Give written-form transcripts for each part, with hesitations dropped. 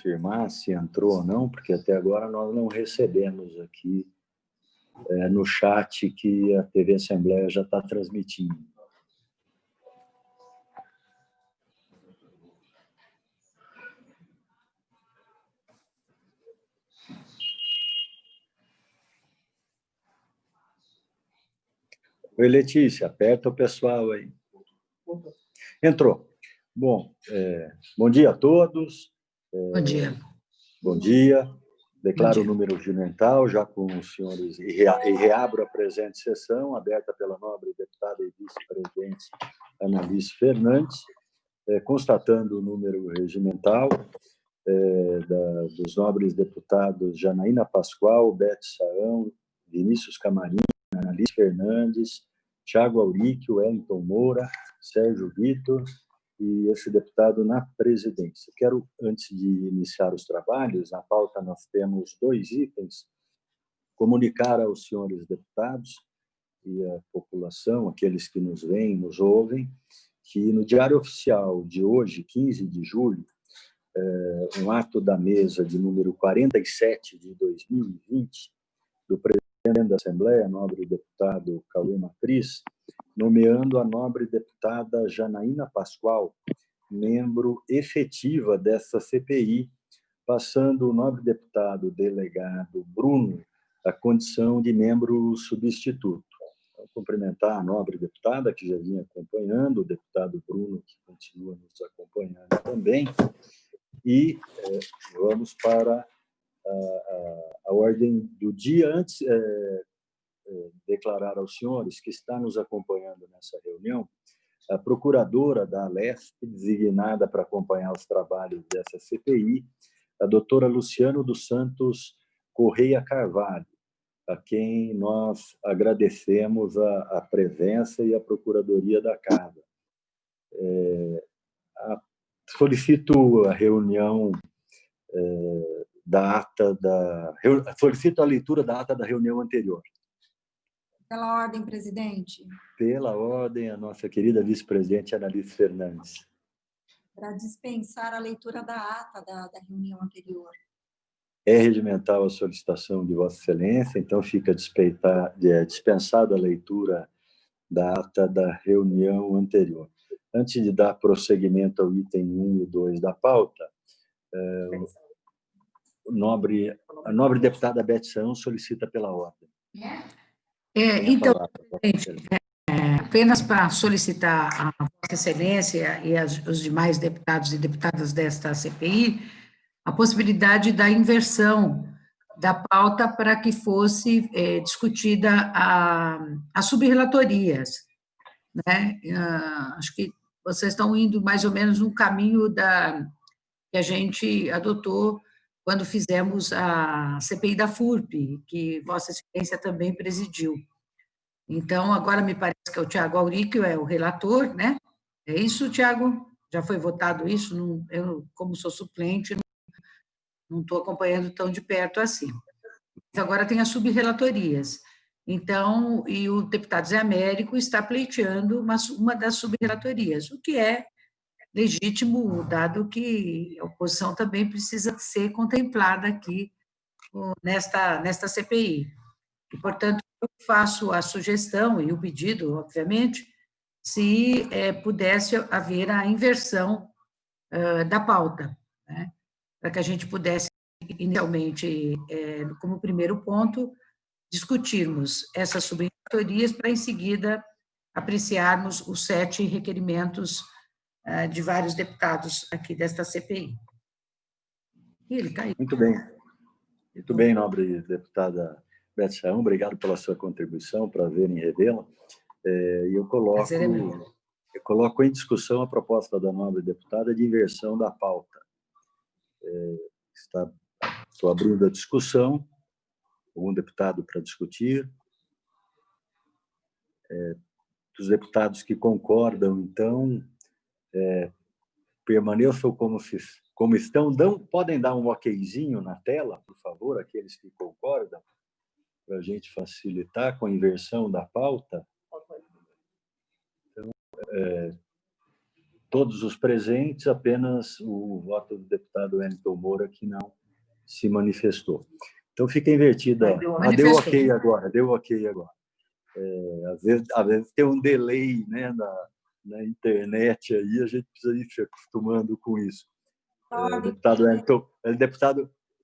confirmar se entrou ou não, porque até agora nós não recebemos aqui no chat que a TV Assembleia já está transmitindo. Oi, Letícia, aperta o pessoal aí. Entrou. Bom, bom dia a todos. Bom dia. Bom dia. Declaro o número regimental, já com os senhores, e reabro a presente sessão, aberta pela nobre deputada e vice-presidente Analice Fernandes, constatando o número regimental dos nobres deputados Janaína Pascoal, Bete Sarão, Vinícius Camarim, Analice Fernandes, Tiago Auric, Wellington Moura, Sérgio Vitor e esse deputado na presidência. Quero, antes de iniciar os trabalhos, na pauta nós temos 2 itens, comunicar aos senhores deputados e à população, aqueles que nos veem, nos ouvem, que no Diário Oficial de hoje, 15 de julho, um ato da mesa de número 47 de 2020, do presidente da Assembleia, nobre deputado Cauê Matriz, nomeando a nobre deputada Janaína Pascoal, membro efetiva dessa CPI, passando o nobre deputado delegado Bruno a condição de membro substituto. Vou cumprimentar a nobre deputada, que já vinha acompanhando, o deputado Bruno, que continua nos acompanhando também, e vamos para a ordem do dia. Antes, declarar aos senhores que está nos acompanhando nessa reunião a procuradora da Alesp, designada para acompanhar os trabalhos dessa CPI, a doutora Luciano dos Santos Correia Carvalho, a quem nós agradecemos a presença e a procuradoria da Casa. Solicito a reunião solicito a leitura da ata da reunião anterior. Pela ordem, presidente. Pela ordem, a nossa querida vice-presidente Analice Fernandes. Para dispensar a leitura da ata da reunião anterior. É regimental a solicitação de Vossa Excelência, então fica dispensada a leitura da ata da reunião anterior. Antes de dar prosseguimento ao item 1 e 2 da pauta, a nobre deputada Bete Sarão solicita pela ordem. Então, apenas para solicitar a Vossa Excelência e os demais deputados e deputadas desta CPI a possibilidade da inversão da pauta para que fosse discutida as subrelatorias, né? Acho que vocês estão indo mais ou menos no caminho que a gente adotou quando fizemos a CPI da FURP, que Vossa Excelência também presidiu. Então, agora me parece que é o Tiago Auric, é o relator, né? É isso, Tiago? Já foi votado isso? Não, eu, como sou suplente, não estou acompanhando tão de perto assim. Mas agora tem as subrelatorias. Então, e o deputado Zé Américo está pleiteando uma das subrelatorias, o que é legítimo, dado que a oposição também precisa ser contemplada aqui nesta CPI. E, portanto, eu faço a sugestão e o pedido, obviamente, se pudesse haver a inversão da pauta, né? Para que a gente pudesse, inicialmente, como primeiro ponto, discutirmos essas subrelatorias para, em seguida, apreciarmos os 7 requerimentos de vários deputados aqui desta CPI. E ele caiu. Muito bem. Muito bem, nobre deputada Bete Sarão, obrigado pela sua contribuição, prazer em revê-la. E eu coloco em discussão a proposta da nobre deputada de inversão da pauta. Estou abrindo a discussão, algum deputado para discutir. Os deputados que concordam, então, permaneçam como estão. Podem dar um okzinho na tela, por favor, aqueles que concordam, para a gente facilitar com a inversão da pauta. Então, todos os presentes, apenas o voto do deputado Wellington Moura que não se manifestou. Então, fica invertida. Mas deu ok agora, deu ok agora. Às vezes tem um delay, né, na internet, aí a gente precisa ir se acostumando com isso.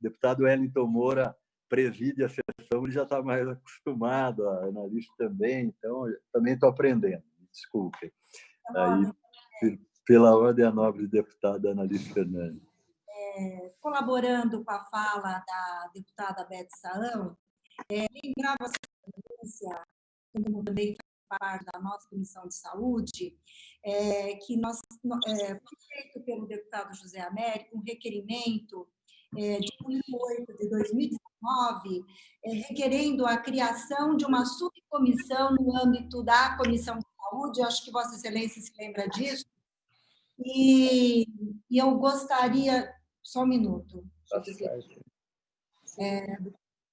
Deputado Wellington Moura preside a sessão, ele já está mais acostumado, a analista também, então eu também estou aprendendo, desculpem. Aí, pela ordem, a nobre deputada Annalise Fernandes. Colaborando com a fala da deputada Beth Saão, lembrava a Excelência, como também faz parte da nossa Comissão de Saúde, que foi feito pelo deputado José Américo um requerimento de 8 de 2019, requerendo a criação de uma subcomissão no âmbito da Comissão de Saúde, acho que Vossa Excelência se lembra disso, e eu gostaria... Só um minuto.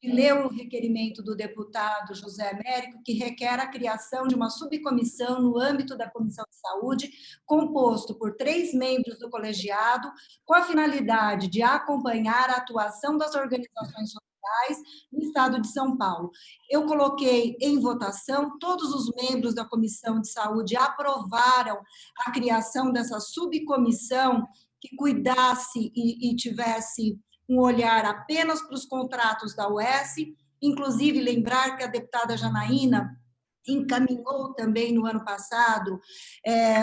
E ler o requerimento do deputado José Américo, que requer a criação de uma subcomissão no âmbito da Comissão de Saúde, composto por 3 membros do colegiado, com a finalidade de acompanhar a atuação das organizações sociais no Estado de São Paulo. Eu coloquei em votação, todos os membros da Comissão de Saúde aprovaram a criação dessa subcomissão que cuidasse e tivesse um olhar apenas para os contratos da UES, inclusive lembrar que a deputada Janaína encaminhou também no ano passado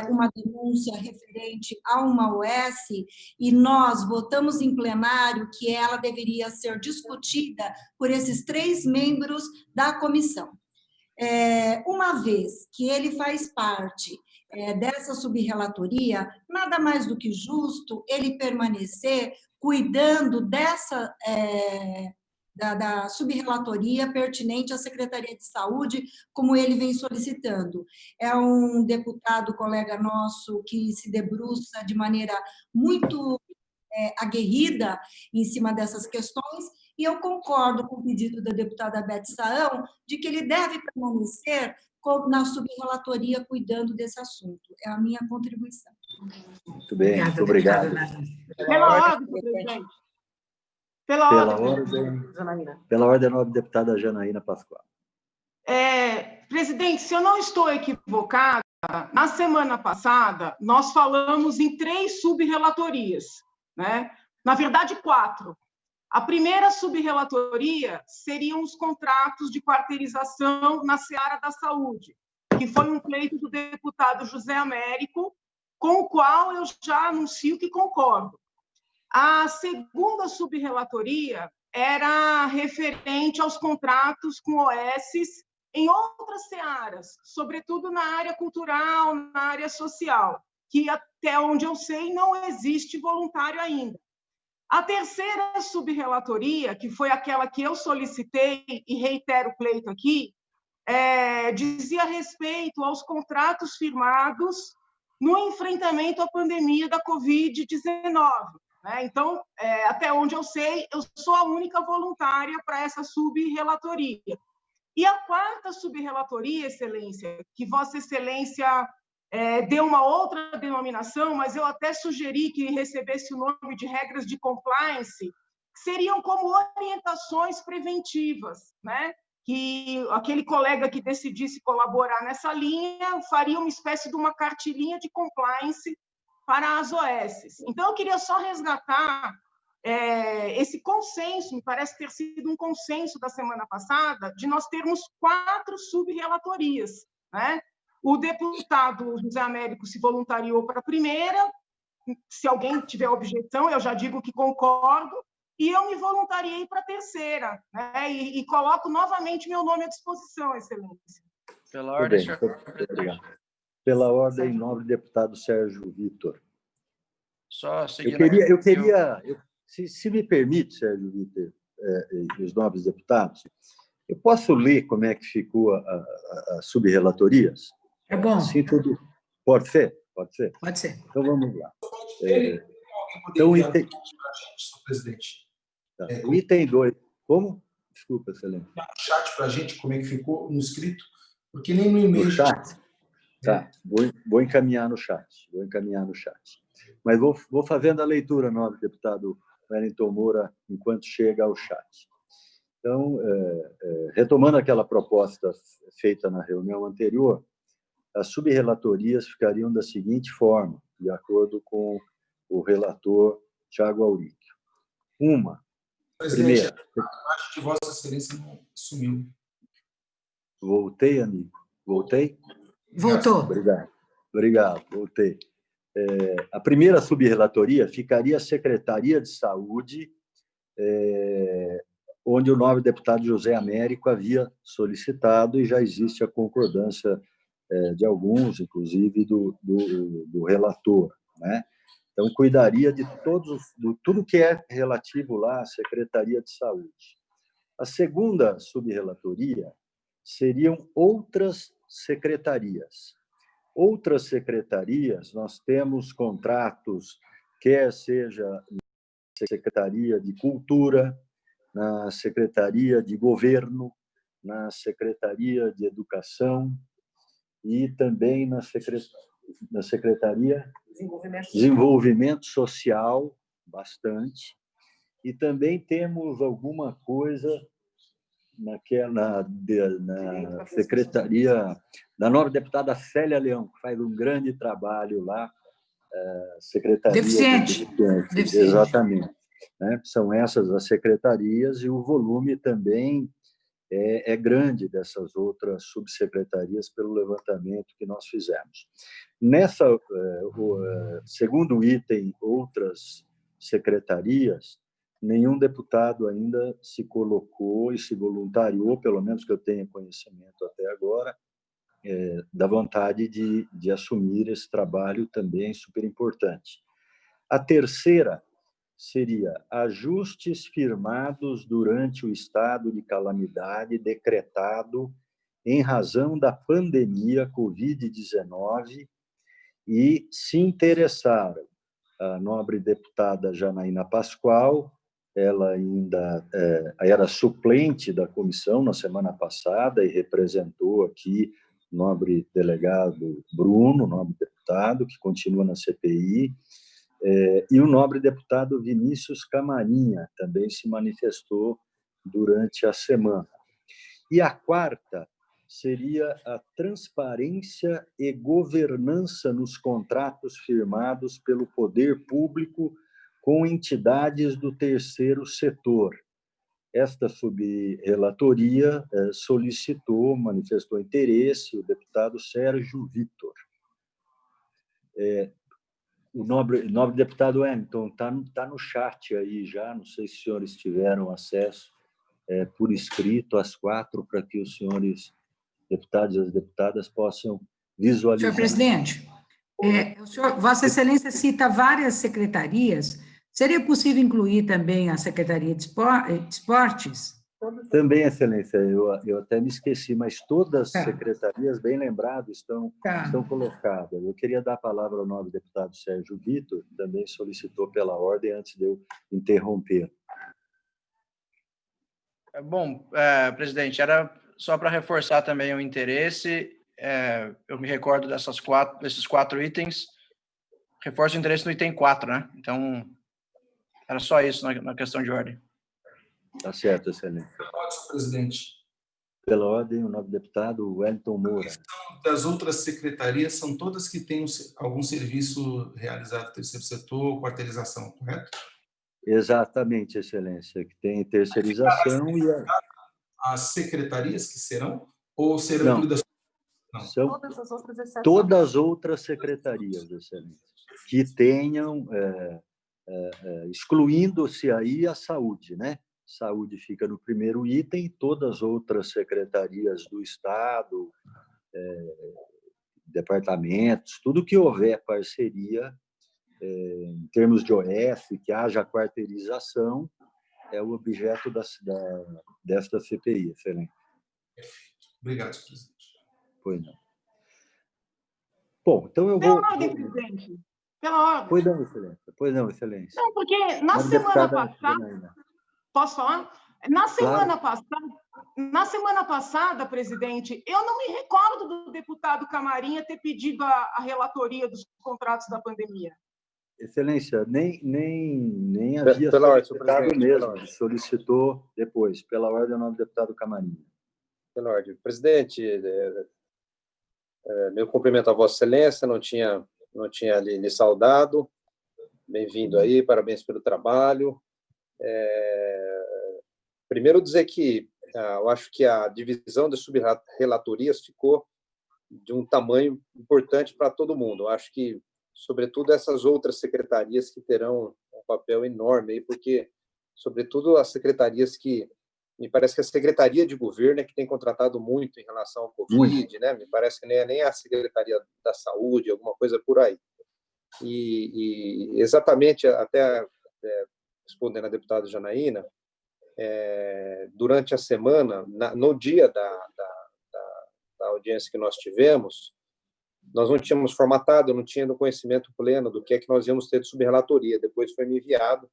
uma denúncia referente a uma UES e nós votamos em plenário que ela deveria ser discutida por esses 3 membros da comissão. Uma vez que ele faz parte dessa subrelatoria, nada mais do que justo ele permanecer cuidando dessa da subrelatoria pertinente à Secretaria de Saúde, como ele vem solicitando. É um deputado, colega nosso, que se debruça de maneira muito aguerrida em cima dessas questões, e eu concordo com o pedido da deputada Beth Saão de que ele deve permanecer na subrelatoria cuidando desse assunto. É a minha contribuição. Muito bem, muito obrigado. Pela ordem, presidente. Pela ordem, a nobre deputada Janaína Pascoal. Presidente, se eu não estou equivocada, na semana passada, nós falamos em 3 subrelatorias, né? Na verdade, 4. A primeira subrelatoria seriam os contratos de quarteirização na seara da saúde, que foi um pleito do deputado José Américo, com o qual eu já anuncio que concordo. A segunda subrelatoria era referente aos contratos com OSs em outras searas, sobretudo na área cultural, na área social, que até onde eu sei não existe voluntário ainda. A terceira subrelatoria, que foi aquela que eu solicitei e reitero o pleito aqui, dizia respeito aos contratos firmados no enfrentamento à pandemia da Covid-19. Né? Então, até onde eu sei, eu sou a única voluntária para essa subrelatoria. E a quarta subrelatoria, Excelência, que Vossa Excelência deu uma outra denominação, mas eu até sugeri que recebesse o nome de regras de compliance, que seriam como orientações preventivas, né? Que aquele colega que decidisse colaborar nessa linha faria uma espécie de uma cartilhinha de compliance para as OSs. Então, eu queria só resgatar esse consenso, me parece ter sido um consenso da semana passada, de nós termos 4 subrelatorias, né? O deputado José Américo se voluntariou para a primeira, se alguém tiver objeção, eu já digo que concordo, e eu me voluntariei para a terceira, né? E coloco novamente meu nome à disposição, Excelência. Pela ordem, senhor presidente. Pela ordem, nobre deputado Sérgio Vitor. Só seguindo... Eu queria se me permite, Sérgio Vitor, e os nobres deputados, eu posso ler como é que ficou as subrelatorias? É bom. Assim, tudo... Pode ser? Pode ser? Pode ser. Então, vamos lá. Então, item... presidente. Tá. O item 2. Como? Desculpa, excelente. No chat para a gente, como é que ficou no escrito, porque nem no e-mail... Tá, vou encaminhar no chat. Mas vou fazendo a leitura, nobre deputado Wellington Moura, enquanto chega ao chat. Então, retomando aquela proposta feita na reunião anterior, as subrelatorias ficariam da seguinte forma, de acordo com o relator Tiago Auric. Presidente, acho que Vossa Excelência não sumiu. Voltei, amigo? Voltei? Voltou. Obrigado, voltei. A primeira subrelatoria ficaria a Secretaria de Saúde, onde o nobre deputado José Américo havia solicitado e já existe a concordância de alguns, inclusive do relator, né? Então, cuidaria de tudo que é relativo lá à Secretaria de Saúde. A segunda subrelatoria seriam outras secretarias. Outras secretarias, nós temos contratos, quer seja na Secretaria de Cultura, na Secretaria de Governo, na Secretaria de Educação e também na Secretaria de Desenvolvimento Social, bastante. E também temos alguma coisa na secretaria da nobre deputada Célia Leão, que faz um grande trabalho lá, secretaria Deficiente. Exatamente, né? São essas as secretarias e o volume também é grande dessas outras subsecretarias pelo levantamento que nós fizemos. Nessa segundo item, outras secretarias, nenhum deputado ainda se colocou e se voluntariou, pelo menos que eu tenha conhecimento até agora, da vontade de assumir esse trabalho também super importante. A terceira seria ajustes firmados durante o estado de calamidade decretado em razão da pandemia Covid-19 e se interessaram a nobre deputada Janaína Pascoal, ela ainda era suplente da comissão na semana passada e representou aqui o nobre delegado Bruno, nobre deputado, que continua na CPI, e o nobre deputado Vinícius Camarinha também se manifestou durante a semana. E a quarta seria a transparência e governança nos contratos firmados pelo poder público com entidades do terceiro setor. Esta subrelatoria manifestou interesse, o deputado Sérgio Vitor. O nobre deputado Wellington está no chat aí já, não sei se os senhores tiveram acesso por escrito às 4, para que os senhores deputados e as deputadas possam visualizar. Senhor presidente, Vossa Excelência cita várias secretarias, seria possível incluir também a Secretaria de Esportes? Também, Excelência, eu até me esqueci, mas todas as secretarias, bem lembrado, estão colocadas. Eu queria dar a palavra ao nobre deputado Sérgio Vitor, que também solicitou pela ordem antes de eu interromper. Bom, presidente, era só para reforçar também o interesse, eu me recordo desses 4 itens, reforço o interesse no item 4, né? Então, era só isso na questão de ordem. Tá certo, Excelência. Pela ordem, presidente. Pela ordem, o nobre deputado Wellington Moura. Das outras secretarias, são todas que têm algum serviço realizado no terceiro setor, quarteirização, correto? Exatamente, Excelência, que tem terceirização e as secretarias que serão? Ou serão incluídas? Não. São todas as outras secretarias, Excelência, que tenham, excluindo-se aí a saúde, né? Saúde fica no primeiro item, todas as outras secretarias do Estado, departamentos, tudo que houver parceria, em termos de OF, que haja quarteirização, é o objeto desta CPI, Excelência. Obrigado, presidente. Pois não. Bom, então eu Pela vou... ordem, presidente. Pela ordem. Pois não, Excelência. Pois não, Excelência. Não, porque na semana passada... Posso falar? Na semana passada, presidente, eu não me recordo do deputado Camarinha ter pedido a relatoria dos contratos da pandemia. Excelência, nem havia solicitado mesmo, ele solicitou depois, pela ordem do deputado Camarinha. Pela ordem. Presidente, meu cumprimento a Vossa Excelência, não tinha lhe saudado, bem-vindo aí, parabéns pelo trabalho. Primeiro dizer que eu acho que a divisão de subrelatorias ficou de um tamanho importante para todo mundo. Eu acho que, sobretudo, essas outras secretarias que terão um papel enorme, aí, porque, sobretudo, as secretarias que... Me parece que a Secretaria de Governo é que tem contratado muito em relação ao Covid, né? Me parece que nem a Secretaria da Saúde, alguma coisa por aí. E exatamente, até respondendo a deputada Janaína, durante a semana, no dia da audiência que nós tivemos, nós não tínhamos formatado, não tinha no conhecimento pleno do que é que nós íamos ter de subrelatoria. Depois foi me enviado.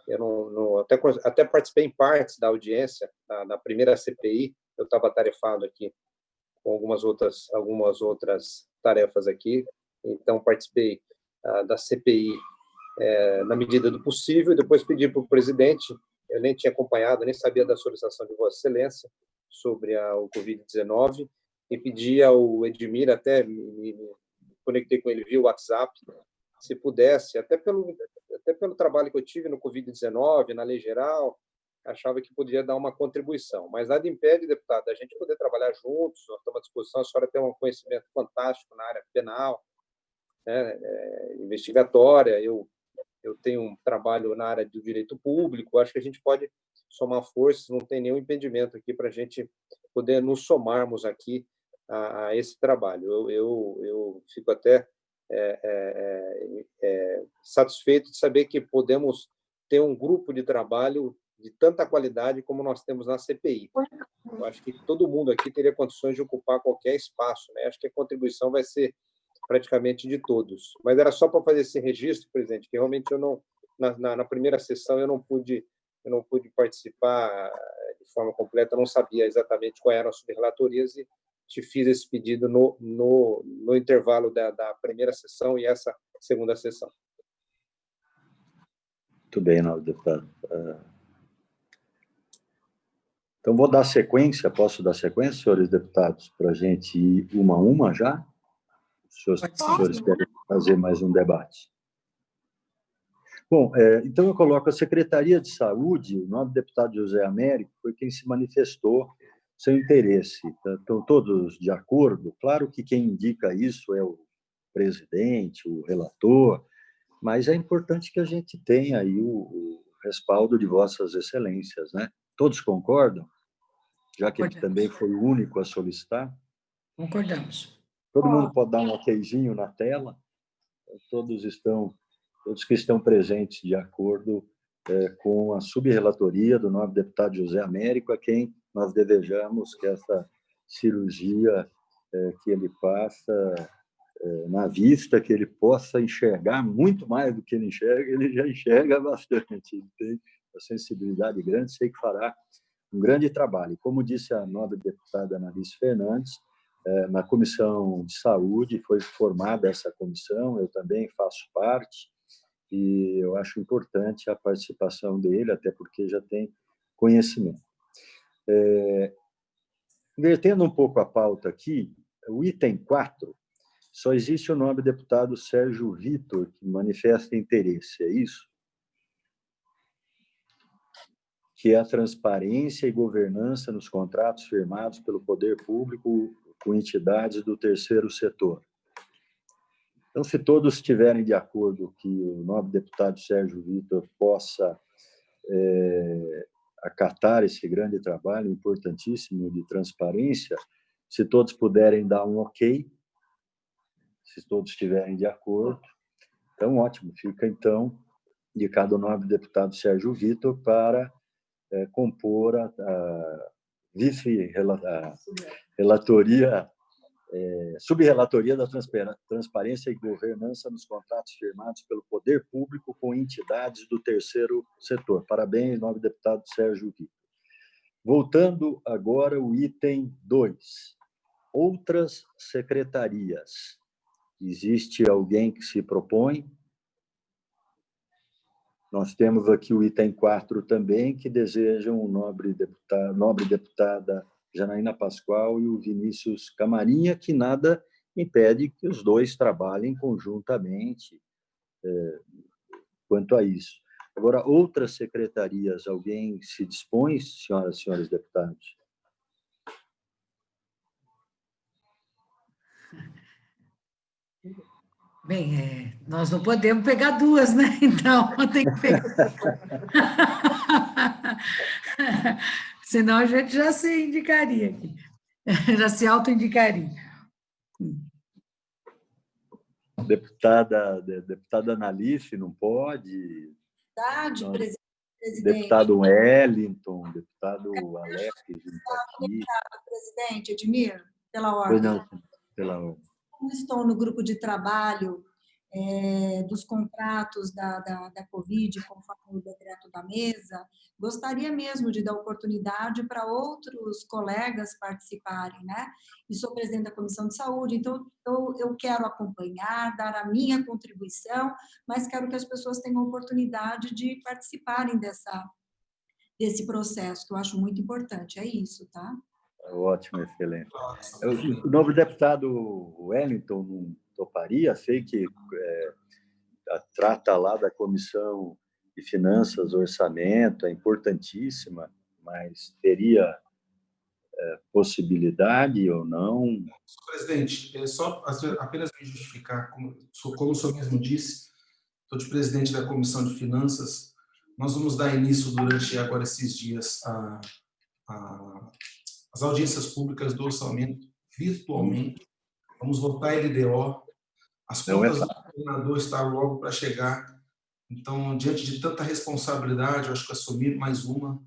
Eu até participei em partes da audiência, na primeira CPI, eu estava atarefado aqui com algumas outras tarefas aqui, então participei da CPI na medida do possível, e depois pedi para o presidente, eu nem tinha acompanhado, nem sabia da solicitação de Vossa Excelência sobre o Covid-19, e pedi ao Edmir, até me conectei com ele via WhatsApp, se pudesse, até pelo trabalho que eu tive no Covid-19, na lei geral, achava que poderia dar uma contribuição. Mas nada impede, deputado, a gente poder trabalhar juntos, nós estamos à disposição, a senhora tem um conhecimento fantástico na área penal, né, investigatória, eu tenho um trabalho na área do direito público, acho que a gente pode somar forças, não tem nenhum impedimento aqui para a gente poder nos somarmos aqui a esse trabalho. Eu fico até satisfeito de saber que podemos ter um grupo de trabalho de tanta qualidade como nós temos na CPI. Eu acho que todo mundo aqui teria condições de ocupar qualquer espaço, né? Acho que a contribuição vai ser praticamente de todos. Mas era só para fazer esse registro, presidente, que realmente eu não, na primeira sessão eu não pude participar de forma completa, não sabia exatamente quais eram as subrelatorias e te fiz esse pedido no intervalo da primeira sessão e essa segunda sessão. Muito bem, nobre deputado. Então, vou dar sequência, posso dar sequência, senhores deputados, para a gente ir uma a uma já? Os senhores querem fazer mais um debate? Bom, então eu coloco a Secretaria de Saúde, o nobre deputado José Américo foi quem se manifestou seu interesse. Estão todos de acordo? Claro que quem indica isso é o presidente, o relator, mas é importante que a gente tenha aí o respaldo de vossas excelências, né? Todos concordam? Já que ele também foi o único a solicitar? Concordamos. Todo mundo pode dar um okzinho na tela? Todos que estão presentes de acordo com a subrelatoria do nobre deputado José Américo, a quem nós desejamos que essa cirurgia que ele passa na vista, que ele possa enxergar muito mais do que ele já enxerga bastante, ele tem uma sensibilidade grande, sei que fará um grande trabalho. Como disse a nobre deputada Analice Fernandes, na Comissão de Saúde foi formada essa comissão, eu também faço parte, e eu acho importante a participação dele, até porque já tem conhecimento. Invertendo um pouco a pauta aqui, o item 4, só existe o nome do deputado Sérgio Vitor, que manifesta interesse, é isso? Que é a transparência e governança nos contratos firmados pelo poder público com entidades do terceiro setor. Então, se todos estiverem de acordo que o nobre deputado Sérgio Vitor possa acatar esse grande trabalho importantíssimo de transparência, se todos puderem dar um ok, se todos estiverem de acordo, então ótimo, fica então indicado o nobre deputado Sérgio Vitor para compor a vice-relatoria, subrelatoria da transparência e governança nos contratos firmados pelo poder público com entidades do terceiro setor. Parabéns, nobre deputado Sérgio Vitor. Voltando agora ao item 2. Outras secretarias. Existe alguém que se propõe? Nós temos aqui o item 4 também, que desejam o nobre deputada Janaína Pascoal e o Vinícius Camarinha, que nada impede que os dois trabalhem conjuntamente quanto a isso. Agora, outras secretarias, alguém se dispõe, senhoras e senhores deputados? Bem, nós não podemos pegar duas, né? Então, tem que pegar. Senão a gente já se indicaria aqui, já se autoindicaria. Deputada Analice, não pode? Verdade, presidente. Deputado Wellington, deputado Alex, que está aqui. Presidente, Edmir, pela ordem. Não, pela ordem. Como estou no grupo de trabalho dos contratos da Covid, conforme o decreto da mesa, gostaria mesmo de dar oportunidade para outros colegas participarem, né? E sou presidente da Comissão de Saúde, então eu quero acompanhar, dar a minha contribuição, mas quero que as pessoas tenham oportunidade de participarem desse processo, que eu acho muito importante. É isso, tá? Ótimo, excelente. O novo deputado Wellington não toparia? Sei que trata lá da Comissão de Finanças, Orçamento, é importantíssima, mas teria possibilidade ou não? Presidente, só apenas me justificar, como o senhor mesmo disse, estou de presidente da Comissão de Finanças, nós vamos dar início durante agora esses dias as audiências públicas do orçamento virtualmente. Vamos votar LDO. As contas do governador estão logo para chegar. Então, diante de tanta responsabilidade, eu acho que assumir mais uma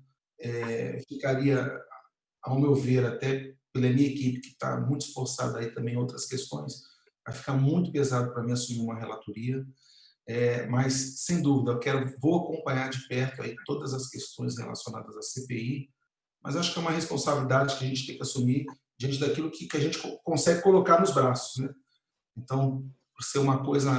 ficaria, ao meu ver, até pela minha equipe, que está muito esforçada aí também em outras questões, vai ficar muito pesado para mim assumir uma relatoria. Mas, sem dúvida, vou acompanhar de perto aí todas as questões relacionadas à CPI, mas acho que é uma responsabilidade que a gente tem que assumir diante daquilo que a gente consegue colocar nos braços, né? Então, por ser uma coisa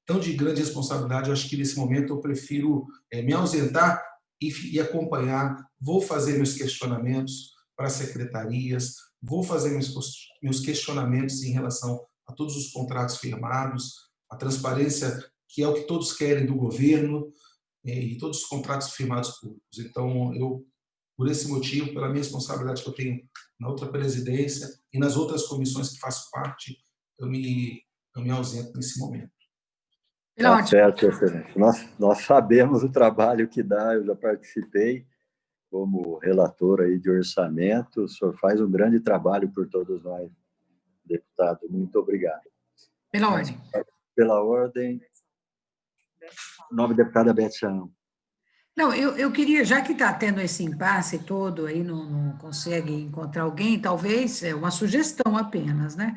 tão de grande responsabilidade, eu acho que nesse momento eu prefiro me ausentar e acompanhar. Vou fazer meus questionamentos para as secretarias, vou fazer meus questionamentos em relação a todos os contratos firmados, a transparência, que é o que todos querem do governo, e todos os contratos firmados públicos. Então, por esse motivo, pela minha responsabilidade que eu tenho na outra presidência e nas outras comissões que faço parte, eu me ausento nesse momento. Tá certo, excelente. Nós sabemos o trabalho que dá, eu já participei como relator aí de orçamento, o senhor faz um grande trabalho por todos nós, deputado. Muito obrigado. Pela ordem. Pela ordem, nova deputada Beth Saão. Não, eu queria, já que está tendo esse impasse todo aí, não consegue encontrar alguém, talvez é uma sugestão apenas, né?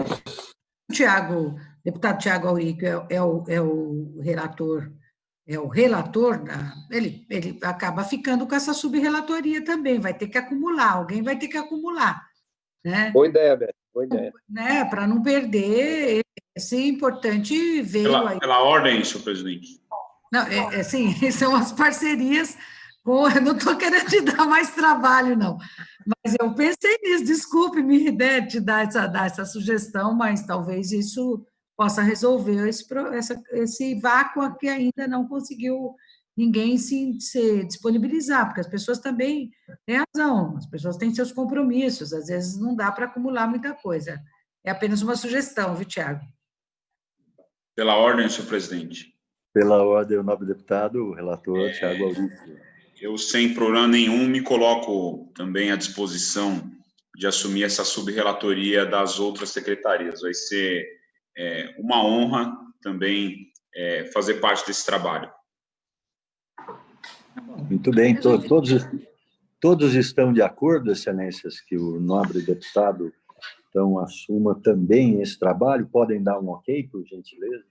O deputado Tiago Aurico é o relator, ele acaba ficando com essa subrelatoria também, vai ter que acumular, alguém vai ter que acumular, né? Boa ideia, Beto, boa ideia. Né? Para não perder, esse importante veio aí. Pela ordem, senhor presidente. Não, assim, são as parcerias, eu não estou querendo te dar mais trabalho, não, mas eu pensei nisso, desculpe-me, né, te dar essa sugestão, mas talvez isso possa resolver esse vácuo que ainda não conseguiu ninguém se disponibilizar, porque as pessoas também têm razão, as pessoas têm seus compromissos, às vezes não dá para acumular muita coisa. É apenas uma sugestão, viu, Tiago? Pela ordem, senhor presidente. Pela ordem, o nobre deputado, o relator Tiago Aurico. Eu, sem problema nenhum, me coloco também à disposição de assumir essa subrelatoria das outras secretarias. Vai ser uma honra também fazer parte desse trabalho. Muito bem, todos estão de acordo, excelências, que o nobre deputado então assuma também esse trabalho? Podem dar um ok, por gentileza?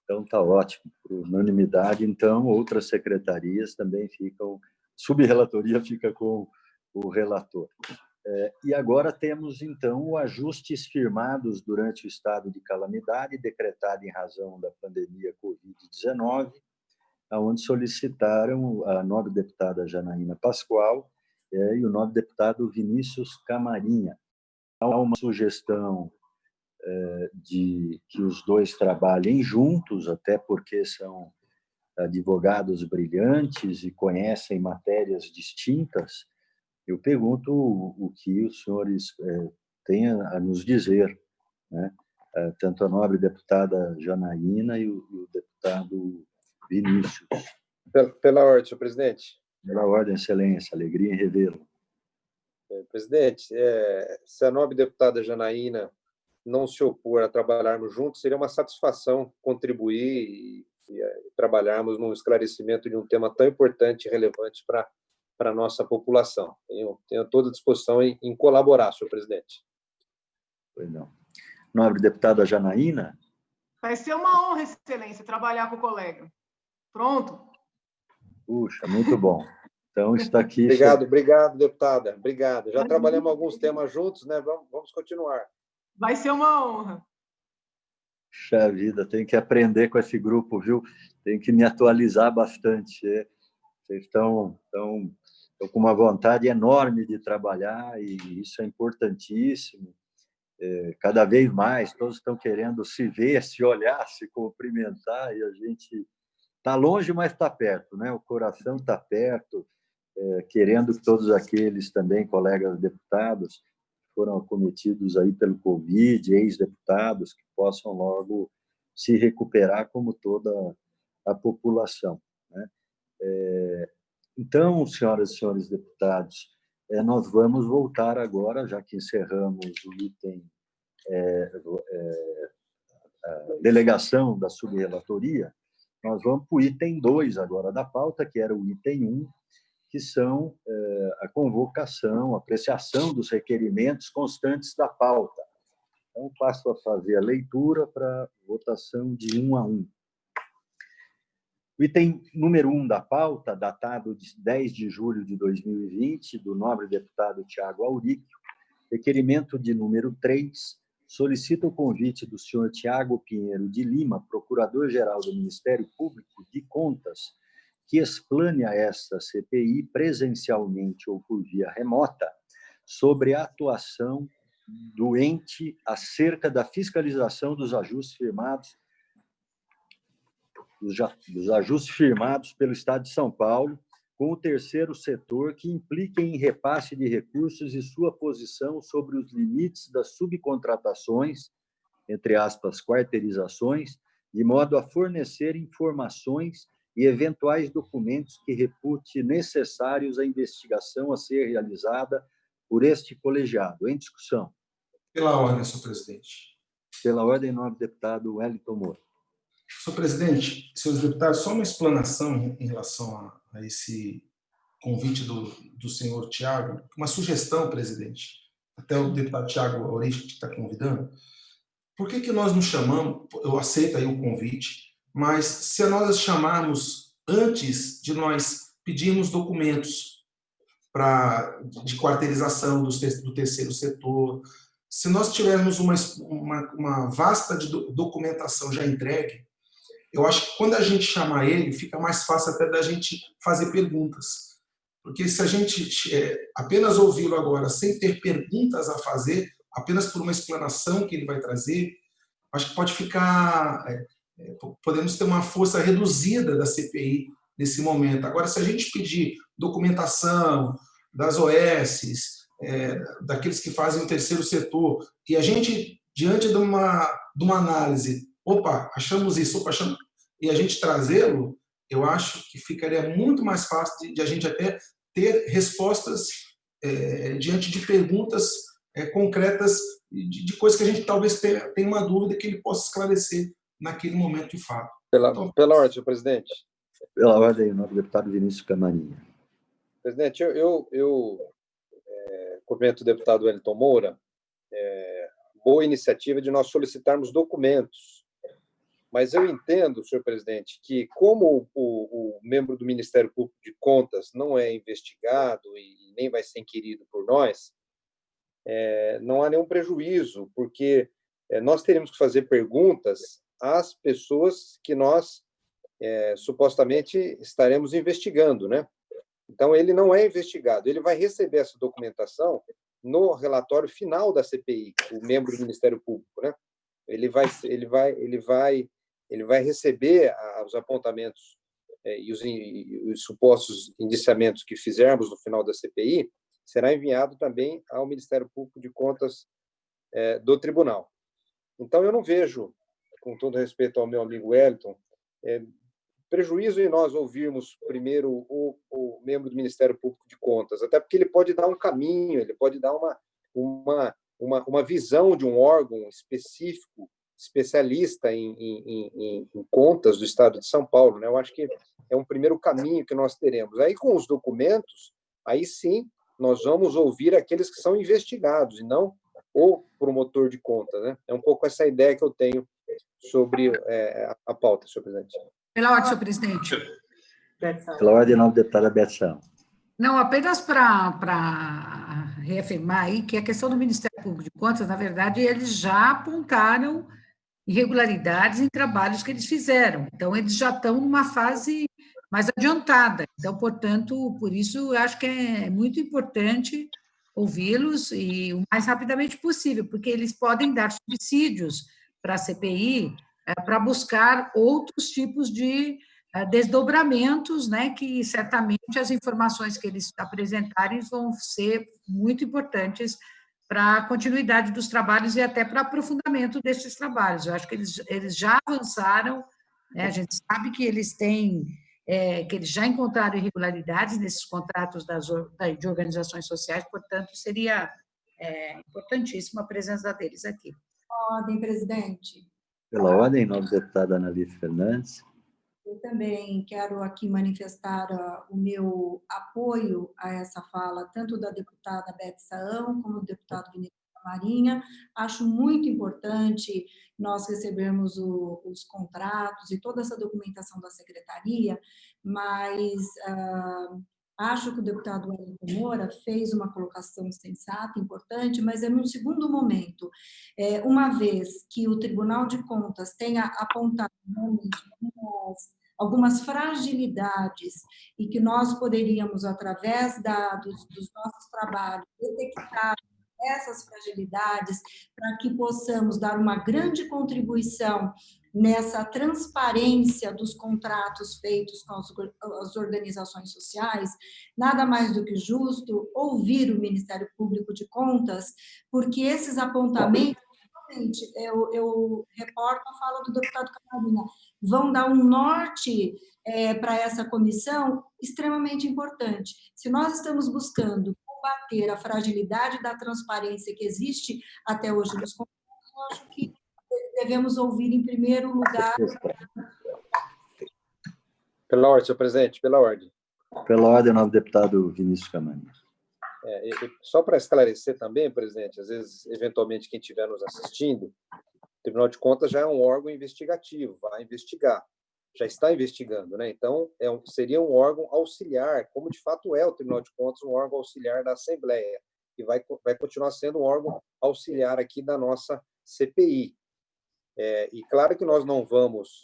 Então, está ótimo. Por unanimidade, então, outras secretarias também ficam subrelatoria fica com o relator. E agora temos, então, ajustes firmados durante o estado de calamidade decretado em razão da pandemia Covid-19, onde solicitaram a nobre deputada Janaína Pascoal e o nobre deputado Vinícius Camarinha. Há uma sugestão de que os dois trabalhem juntos, até porque são advogados brilhantes e conhecem matérias distintas. Eu pergunto o que os senhores têm a nos dizer, né? Tanto a nobre deputada Janaína e o deputado Vinícius. Pela ordem, senhor presidente. Pela ordem, excelência, alegria em revê-lo. Presidente, se a nobre deputada Janaína não se opor a trabalharmos juntos, seria uma satisfação contribuir e trabalharmos no esclarecimento de um tema tão importante e relevante para a nossa população. Tenho toda a disposição em colaborar, senhor presidente. Pois não. Nobre deputada Janaína. Vai ser uma honra, excelência, trabalhar com o colega. Pronto. Puxa, muito bom. Então, está aqui... Obrigado, deputada. Obrigado. Já trabalhamos alguns temas juntos, né? Vamos continuar. Vai ser uma honra. Puxa vida, tenho que aprender com esse grupo, viu? Tenho que me atualizar bastante. Vocês estão com uma vontade enorme de trabalhar e isso é importantíssimo. Cada vez mais, todos estão querendo se ver, se olhar, se cumprimentar e a gente está longe, mas está perto, né? O coração está perto, querendo que todos aqueles também, colegas deputados, foram acometidos aí pelo Covid, ex-deputados, que possam logo se recuperar como toda a população, né? Então, senhoras e senhores deputados, nós vamos voltar agora, já que encerramos o item a delegação da subrelatoria, nós vamos para o item 2 agora da pauta, que era o item 1, que são a convocação, a apreciação dos requerimentos constantes da pauta. Então, passo a fazer a leitura para votação de 1 a 1. O item número 1 da pauta, datado de 10 de julho de 2020, do nobre deputado Tiago Auríquio, requerimento de número 3, solicita o convite do senhor Tiago Pinheiro de Lima, procurador-geral do Ministério Público de Contas, que explane a esta CPI presencialmente ou por via remota sobre a atuação do ente acerca da fiscalização dos ajustes firmados pelo Estado de São Paulo com o terceiro setor que impliquem em repasse de recursos e sua posição sobre os limites das subcontratações, entre aspas, quarteirizações, de modo a fornecer informações e eventuais documentos que repute necessários à investigação a ser realizada por este colegiado. Em discussão. Pela ordem, senhor presidente. Pela ordem, nobre deputado Wellington Moura. Senhor presidente, senhores deputados, só uma explanação em relação a esse convite do senhor Tiago, uma sugestão, presidente, até o deputado Tiago Auríquio que está convidando. Por que nós não chamamos, eu aceito aí o convite, mas se nós chamarmos antes de nós pedirmos documentos de quarteirização do terceiro setor, se nós tivermos uma vasta documentação já entregue, eu acho que quando a gente chamar ele, fica mais fácil até da gente fazer perguntas. Porque se a gente apenas ouvi-lo agora, sem ter perguntas a fazer, apenas por uma explanação que ele vai trazer, acho que pode ficar... podemos ter uma força reduzida da CPI nesse momento. Agora, se a gente pedir documentação das OS, daqueles que fazem o terceiro setor, e a gente, diante de uma análise, achamos isso, achamos, e a gente trazê-lo, eu acho que ficaria muito mais fácil de a gente até ter respostas diante de perguntas concretas de coisas que a gente talvez tenha uma dúvida que ele possa esclarecer naquele momento de fato. Pela ordem, senhor presidente. Pela ordem, nobre deputado Vinícius Camarinha. Presidente, eu cumprimento o deputado Wellington Moura, boa iniciativa de nós solicitarmos documentos Mas eu entendo, senhor presidente, que como o membro do Ministério Público de Contas não é investigado e nem vai ser inquirido por nós, não há nenhum prejuízo, porque nós teríamos que fazer perguntas às pessoas que nós supostamente estaremos investigando, né? Então, ele não é investigado, ele vai receber essa documentação no relatório final da CPI, o membro do Ministério Público, né? Ele vai receber os apontamentos e os supostos indiciamentos que fizermos no final da CPI, será enviado também ao Ministério Público de Contas do Tribunal. Então, eu não vejo, com todo respeito ao meu amigo Wellington, prejuízo em nós ouvirmos primeiro o membro do Ministério Público de Contas, até porque ele pode dar um caminho, ele pode dar uma visão de um órgão específico, especialista em contas do Estado de São Paulo, né? Eu acho que é um primeiro caminho que nós teremos. Aí, com os documentos, aí sim, nós vamos ouvir aqueles que são investigados, e não o promotor de contas, né? É um pouco essa ideia que eu tenho sobre a pauta, senhor presidente. Pela ordem, senhor presidente. Pela ordem, nova deputada Beth Saão. Não, apenas para reafirmar aí que a questão do Ministério Público de Contas, na verdade, eles já apontaram irregularidades em trabalhos que eles fizeram. Então, eles já estão numa fase mais adiantada. Então, portanto, por isso, eu acho que é muito importante ouvi-los e o mais rapidamente possível, porque eles podem dar subsídios para a CPI para buscar outros tipos de desdobramentos, né, que certamente as informações que eles apresentarem vão ser muito importantes para a continuidade dos trabalhos e até para aprofundamento desses trabalhos. Eu acho que eles já avançaram, né, a gente sabe que eles têm, que eles já encontraram irregularidades nesses contratos de organizações sociais, portanto, seria importantíssima a presença deles aqui. Ordem, presidente. Pela ordem, nova deputada Analice Fernandes. Eu também quero aqui manifestar o meu apoio a essa fala, tanto da deputada Beth Saão, como do deputado Vinícius Camarinha. Acho muito importante nós recebermos os contratos e toda essa documentação da secretaria, mas acho que o deputado Wellington Moura fez uma colocação sensata, importante, mas é num segundo momento. Uma vez que o Tribunal de Contas tenha apontado algumas fragilidades e que nós poderíamos, através dos nossos trabalhos, detectar essas fragilidades para que possamos dar uma grande contribuição nessa transparência dos contratos feitos com as organizações sociais, nada mais do que justo ouvir o Ministério Público de Contas, porque esses apontamentos, eu reporto a fala do deputado Camarina, vão dar um norte para essa comissão extremamente importante. Se nós estamos buscando combater a fragilidade da transparência que existe até hoje nos contratos, eu acho que devemos ouvir em primeiro lugar. Pela ordem, senhor presidente, pela ordem. Pela ordem, novo deputado Vinícius Camarinha. Só para esclarecer também, presidente, às vezes, eventualmente, quem estiver nos assistindo, o Tribunal de Contas já é um órgão investigativo, vai investigar, já está investigando, né? Então, seria um órgão auxiliar, como de fato é o Tribunal de Contas, um órgão auxiliar da Assembleia, e vai continuar sendo um órgão auxiliar aqui da nossa CPI. E claro que nós não vamos,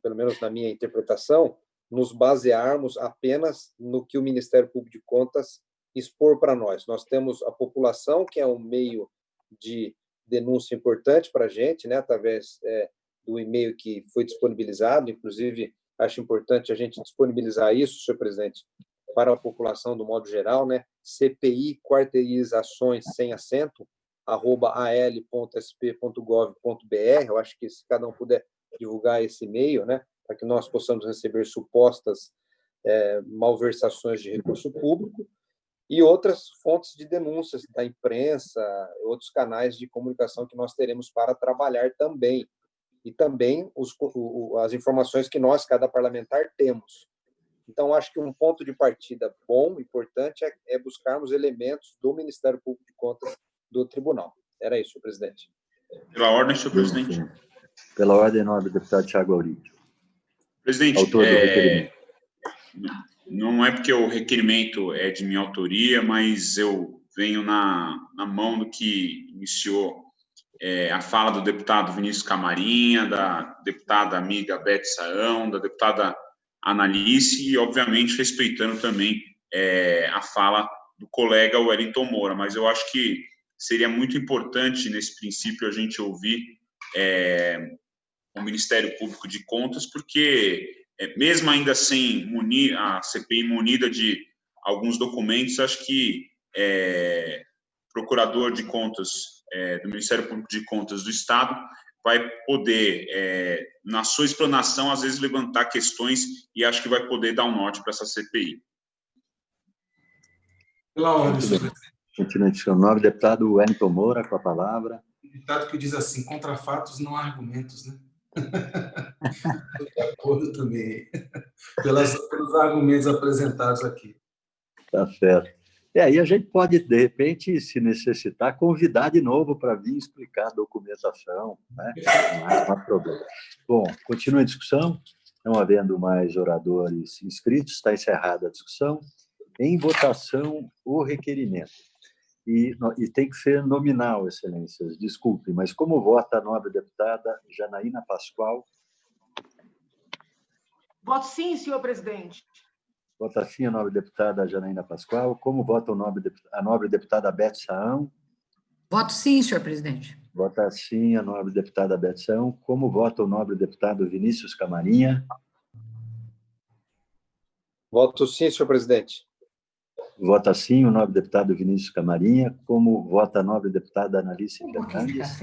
pelo menos na minha interpretação, nos basearmos apenas no que o Ministério Público de Contas expor para nós. Nós temos a população, que é um meio de denúncia importante para a gente, né, através do e-mail que foi disponibilizado. Inclusive, acho importante a gente disponibilizar isso, senhor presidente, para a população do modo geral, né, CPI quarteirizações sem acento, @al.sp.gov.br. Eu acho que se cada um puder divulgar esse e-mail, né, para que nós possamos receber supostas malversações de recurso público, e outras fontes de denúncias da imprensa, outros canais de comunicação que nós teremos para trabalhar também. E também as informações que nós, cada parlamentar, temos. Então, acho que um ponto de partida bom, importante, é buscarmos elementos do Ministério Público de Contas do Tribunal. Era isso, senhor presidente. Pela ordem, senhor presidente. Pela ordem, nobre deputado Thiago Auric. Presidente, Autor do requerimento. Não é porque o requerimento é de minha autoria, mas eu venho na mão do que iniciou a fala do deputado Vinícius Camarinha, da deputada amiga Beth Saão, da deputada Analice, e, obviamente, respeitando também a fala do colega Wellington Moura. Mas eu acho que seria muito importante, nesse princípio, a gente ouvir o Ministério Público de Contas, porque, mesmo ainda sem a CPI munida de alguns documentos, acho que procurador de contas do Ministério Público de Contas do Estado vai poder, na sua explanação, às vezes levantar questões e acho que vai poder dar um norte para essa CPI. Pela ordem, senhor presidente. Continuamente, o nobre deputado Wellington Moura, com a palavra. O ditado que diz assim, contra fatos não há argumentos, né? Estou de acordo também, pelos argumentos apresentados aqui. Tá certo. E aí a gente pode, de repente, se necessitar, convidar de novo para vir explicar a documentação, né? Não há problema. Bom, continua a discussão. Não havendo mais oradores inscritos, está encerrada a discussão. Em votação, o requerimento. E tem que ser nominal, excelências, desculpe, mas como vota a nobre deputada Janaína Pascoal? Voto sim, senhor presidente. Vota sim a nobre deputada Janaína Pascoal. Como vota a nobre deputada Beth Saão? Voto sim, senhor presidente. Vota sim a nobre deputada Beth Saão. Como vota o nobre deputado Vinícius Camarinha? Voto sim, senhor presidente. Vota sim o nobre deputado Vinícius Camarinha. Como vota a nobre deputada Analice Fernandes?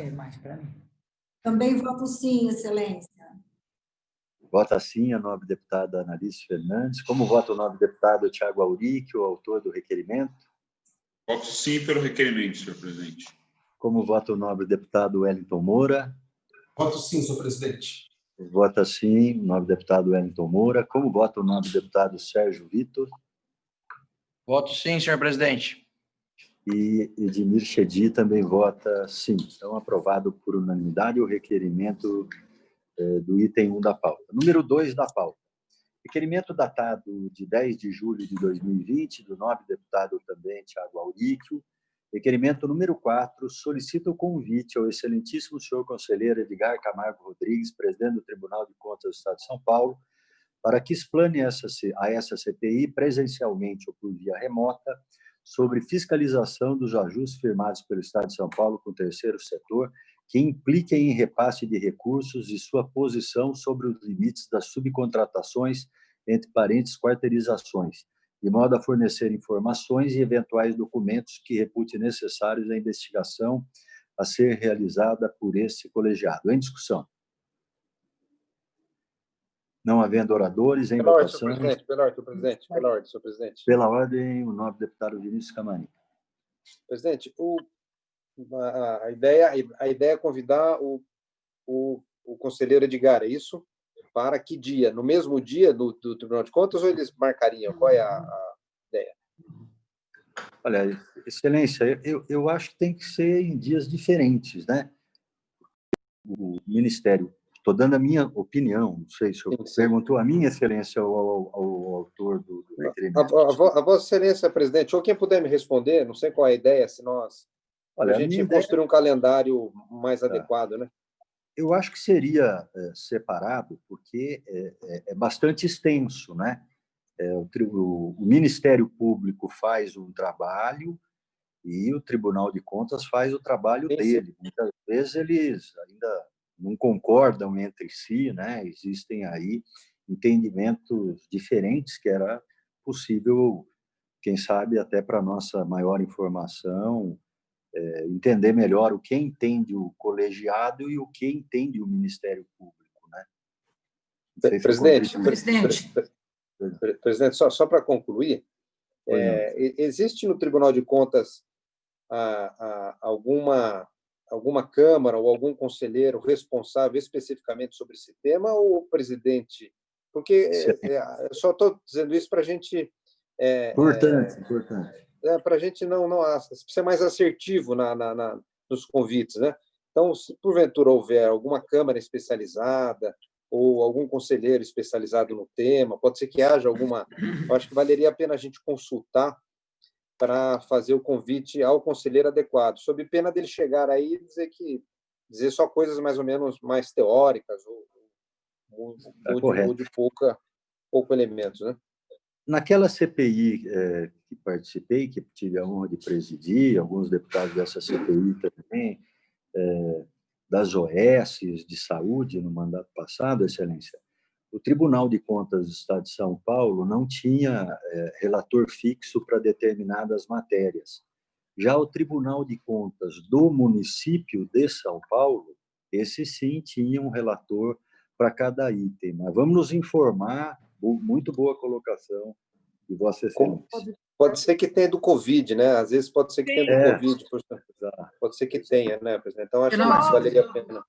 Também voto sim, excelência. Vota sim a nobre deputada Analice Fernandes. Como vota o nobre deputado Thiago Auric, o autor do requerimento? Voto sim pelo requerimento, senhor presidente. Como vota o nobre deputado Wellington Moura? Voto sim, senhor presidente. Vota sim o nobre deputado Wellington Moura. Como vota o nobre deputado Sérgio Vitor? Voto sim, senhor presidente. E Edmir Chedi também vota sim. Então, aprovado por unanimidade o requerimento do item 1 da pauta. Número 2 da pauta. Requerimento datado de 10 de julho de 2020, do nobre deputado também Thiago Auric. Requerimento número 4, solicita o convite ao excelentíssimo senhor conselheiro Edgar Camargo Rodrigues, presidente do Tribunal de Contas do Estado de São Paulo, para que explane a essa CPI presencialmente ou por via remota sobre fiscalização dos ajustes firmados pelo Estado de São Paulo com o terceiro setor que impliquem em repasse de recursos e sua posição sobre os limites das subcontratações, entre parênteses, quarteirizações, de modo a fornecer informações e eventuais documentos que repute necessários à investigação a ser realizada por esse colegiado. Em discussão. Não havendo oradores, em votação... Pela ordem, senhor presidente. Pela ordem, o nobre deputado Vinícius Camarinha. Presidente, a ideia é convidar o conselheiro Edgar, é isso? Para que dia? No mesmo dia do Tribunal de Contas ou eles marcariam? Qual é a ideia? Olha, excelência, eu acho que tem que ser em dias diferentes, né? O Ministério, estou dando a minha opinião, não sei se o senhor perguntou a minha excelência ao autor do requerimento. A Vossa Excelência, presidente, ou quem puder me responder, não sei qual é a ideia, se nós... Olha, a gente construir um calendário mais adequado, né? Eu acho que seria separado, porque é bastante extenso, né? O Ministério Público faz um trabalho e o Tribunal de Contas faz o trabalho dele. Muitas vezes eles ainda não concordam entre si, né? Existem aí entendimentos diferentes que era possível, quem sabe, até para nossa maior informação, entender melhor o que entende o colegiado e o que entende o Ministério Público, né? Presidente, só para concluir, existe no Tribunal de Contas alguma Câmara ou algum conselheiro responsável especificamente sobre esse tema, ou o presidente? Porque eu só estou dizendo isso para a gente... Importante. Para a gente não ser mais assertivo nos convites, né? Então, se porventura houver alguma câmara especializada ou algum conselheiro especializado no tema, pode ser que haja alguma... Eu acho que valeria a pena a gente consultar para fazer o convite ao conselheiro adequado, sob pena dele chegar aí e dizer só coisas mais ou menos mais teóricas ou de pouco elementos, né? Naquela CPI que participei, que tive a honra de presidir, alguns deputados dessa CPI também, das OS de saúde no mandato passado, Excelência, o Tribunal de Contas do Estado de São Paulo não tinha relator fixo para determinadas matérias. Já o Tribunal de Contas do município de São Paulo, esse sim tinha um relator para cada item. Mas vamos nos informar, muito boa colocação de Vossa Excelência. Pode ser que tenha do Covid, né? Às vezes pode ser que tenha do Covid. Pode ser que tenha, né, presidente? Então, acho que valeria a pena.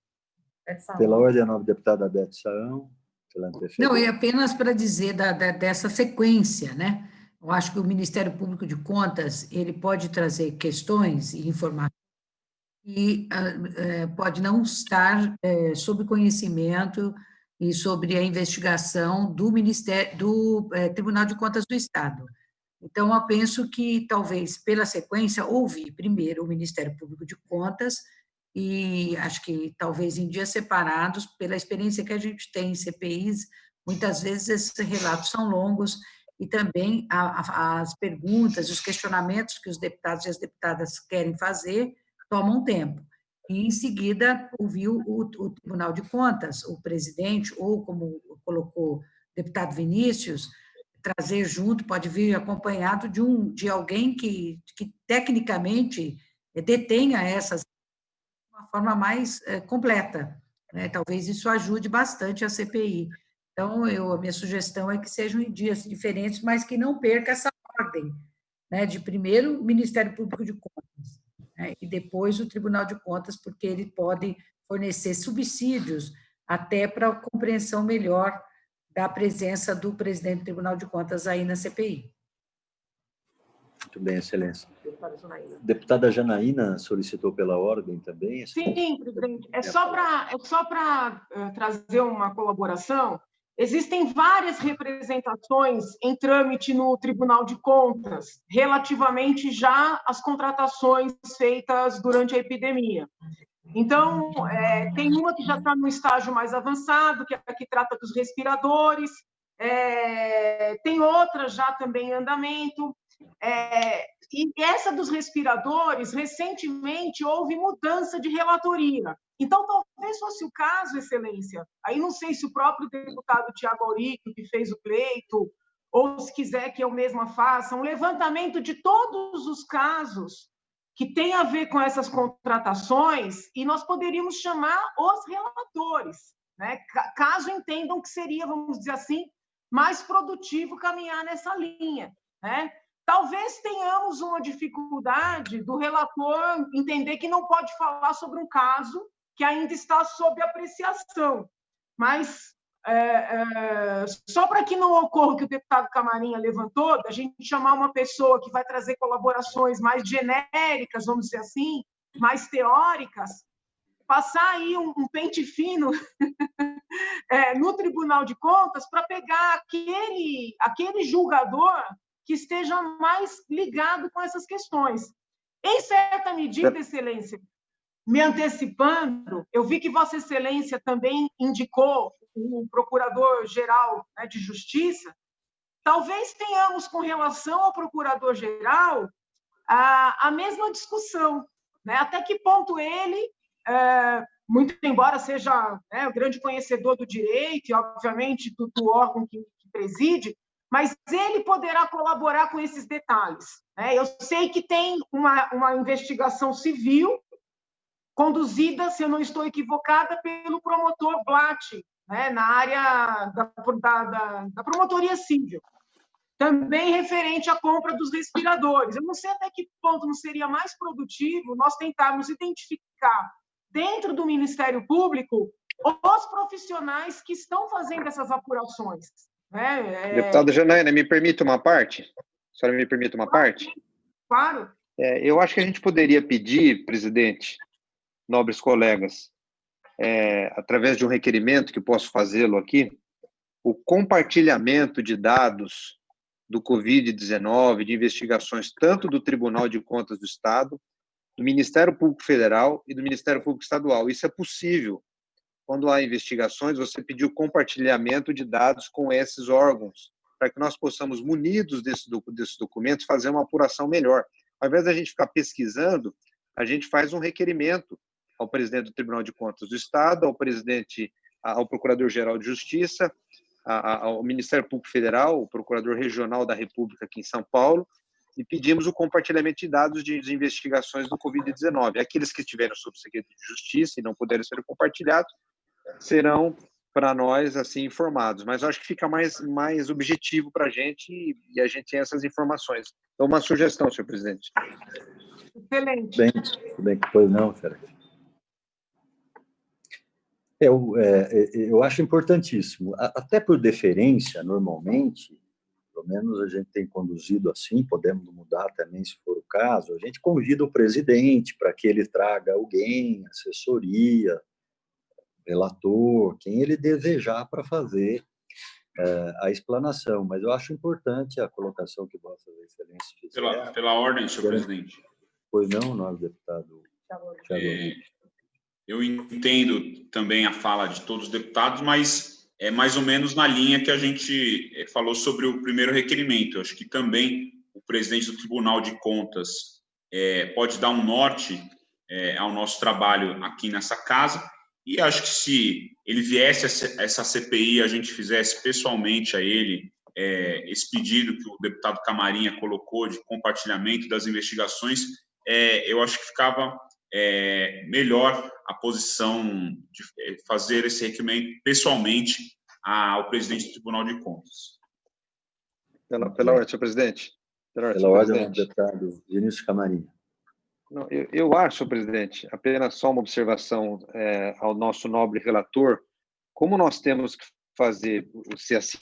Pela ordem, a nova deputada Beth Saão. Não, e apenas para dizer dessa sequência, né? Eu acho que o Ministério Público de Contas ele pode trazer questões e informações e pode não estar sob conhecimento e sobre a investigação do Tribunal de Contas do Estado. Então, eu penso que talvez pela sequência ouvir primeiro o Ministério Público de Contas e acho que talvez em dias separados, pela experiência que a gente tem em CPIs, muitas vezes esses relatos são longos e também as perguntas, os questionamentos que os deputados e as deputadas querem fazer tomam tempo. E, em seguida, ouviu o Tribunal de Contas, o presidente, ou, como colocou o deputado Vinícius, trazer junto, pode vir acompanhado de alguém que tecnicamente detenha essas de uma forma mais completa, né? Talvez isso ajude bastante a CPI. Então, a minha sugestão é que sejam em dias diferentes, mas que não perca essa ordem, né? De primeiro o Ministério Público de Contas, né? E depois o Tribunal de Contas, porque ele pode fornecer subsídios até para a compreensão melhor da presença do presidente do Tribunal de Contas aí na CPI. Muito bem, Excelência. Deputada Janaína solicitou pela ordem também. Sim, presidente. É só para trazer uma colaboração. Existem várias representações em trâmite no Tribunal de Contas relativamente já às contratações feitas durante a epidemia. Então, tem uma que já está no estágio mais avançado, que é a que trata dos respiradores, tem outra já também em andamento, e essa dos respiradores, recentemente, houve mudança de relatoria. Então, talvez fosse o caso, Excelência, aí não sei se o próprio deputado Tiago Aurico, que fez o pleito, ou se quiser que eu mesma faça, um levantamento de todos os casos que tem a ver com essas contratações, e nós poderíamos chamar os relatores, né? Caso entendam que seria, vamos dizer assim, mais produtivo caminhar nessa linha, né? Talvez tenhamos uma dificuldade do relator entender que não pode falar sobre um caso que ainda está sob apreciação, mas só para que não ocorra o que o deputado Camarinha levantou, da gente chamar uma pessoa que vai trazer colaborações mais genéricas, vamos dizer assim, mais teóricas, passar aí um pente fino no Tribunal de Contas para pegar aquele julgador que esteja mais ligado com essas questões. Em certa medida, Excelência, me antecipando, eu vi que Vossa Excelência também indicou o Procurador-Geral, né, de Justiça. Talvez tenhamos, com relação ao Procurador-Geral, a mesma discussão, né? Até que ponto ele, muito embora seja o grande conhecedor do direito e, obviamente, do órgão que preside, mas ele poderá colaborar com esses detalhes, né? Eu sei que tem uma investigação civil conduzida, se eu não estou equivocada, pelo promotor Blatt, né, na área da promotoria civil, também referente à compra dos respiradores. Eu não sei até que ponto não seria mais produtivo nós tentarmos identificar, dentro do Ministério Público, os profissionais que estão fazendo essas apurações. Deputada Janaína, me permite uma parte? A senhora me permite uma parte? Claro. Eu acho que a gente poderia pedir, presidente, nobres colegas, através de um requerimento, que posso fazê-lo aqui, o compartilhamento de dados do Covid-19, de investigações tanto do Tribunal de Contas do Estado, do Ministério Público Federal e do Ministério Público Estadual. Isso é possível. Quando há investigações, você pediu compartilhamento de dados com esses órgãos, para que nós possamos, munidos desses documentos, fazer uma apuração melhor. Ao invés da gente ficar pesquisando, a gente faz um requerimento ao presidente do Tribunal de Contas do Estado, ao Procurador-Geral de Justiça, ao Ministério Público Federal, o Procurador Regional da República aqui em São Paulo, e pedimos o compartilhamento de dados de investigações do Covid-19. Aqueles que estiverem sob segredo de justiça e não puderem ser compartilhados, serão, para nós, assim, informados. Mas eu acho que fica mais objetivo para a gente e a gente tem essas informações. Então, uma sugestão, senhor presidente. Excelente. Bem que pois não, Félix. Eu acho importantíssimo, até por deferência, normalmente, pelo menos a gente tem conduzido assim, podemos mudar também se for o caso, a gente convida o presidente para que ele traga alguém, assessoria, relator, quem ele desejar para fazer a explanação, mas eu acho importante a colocação que Vossa Excelência fizer. Pela ordem, senhor presidente. Pois não, nosso deputado Thiago. Eu entendo também a fala de todos os deputados, mas é mais ou menos na linha que a gente falou sobre o primeiro requerimento. Eu acho que também o presidente do Tribunal de Contas pode dar um norte ao nosso trabalho aqui nessa casa, e acho que se ele viesse essa CPI, a gente fizesse pessoalmente a ele esse pedido que o deputado Camarinha colocou de compartilhamento das investigações, eu acho que ficava melhor a posição de fazer esse requerimento pessoalmente ao presidente do Tribunal de Contas. Pela ordem, senhor presidente. Pela ordem, deputado Vinícius Camarinha. Não, eu acho, senhor presidente, apenas só uma observação ao nosso nobre relator, como nós temos que fazer, se assim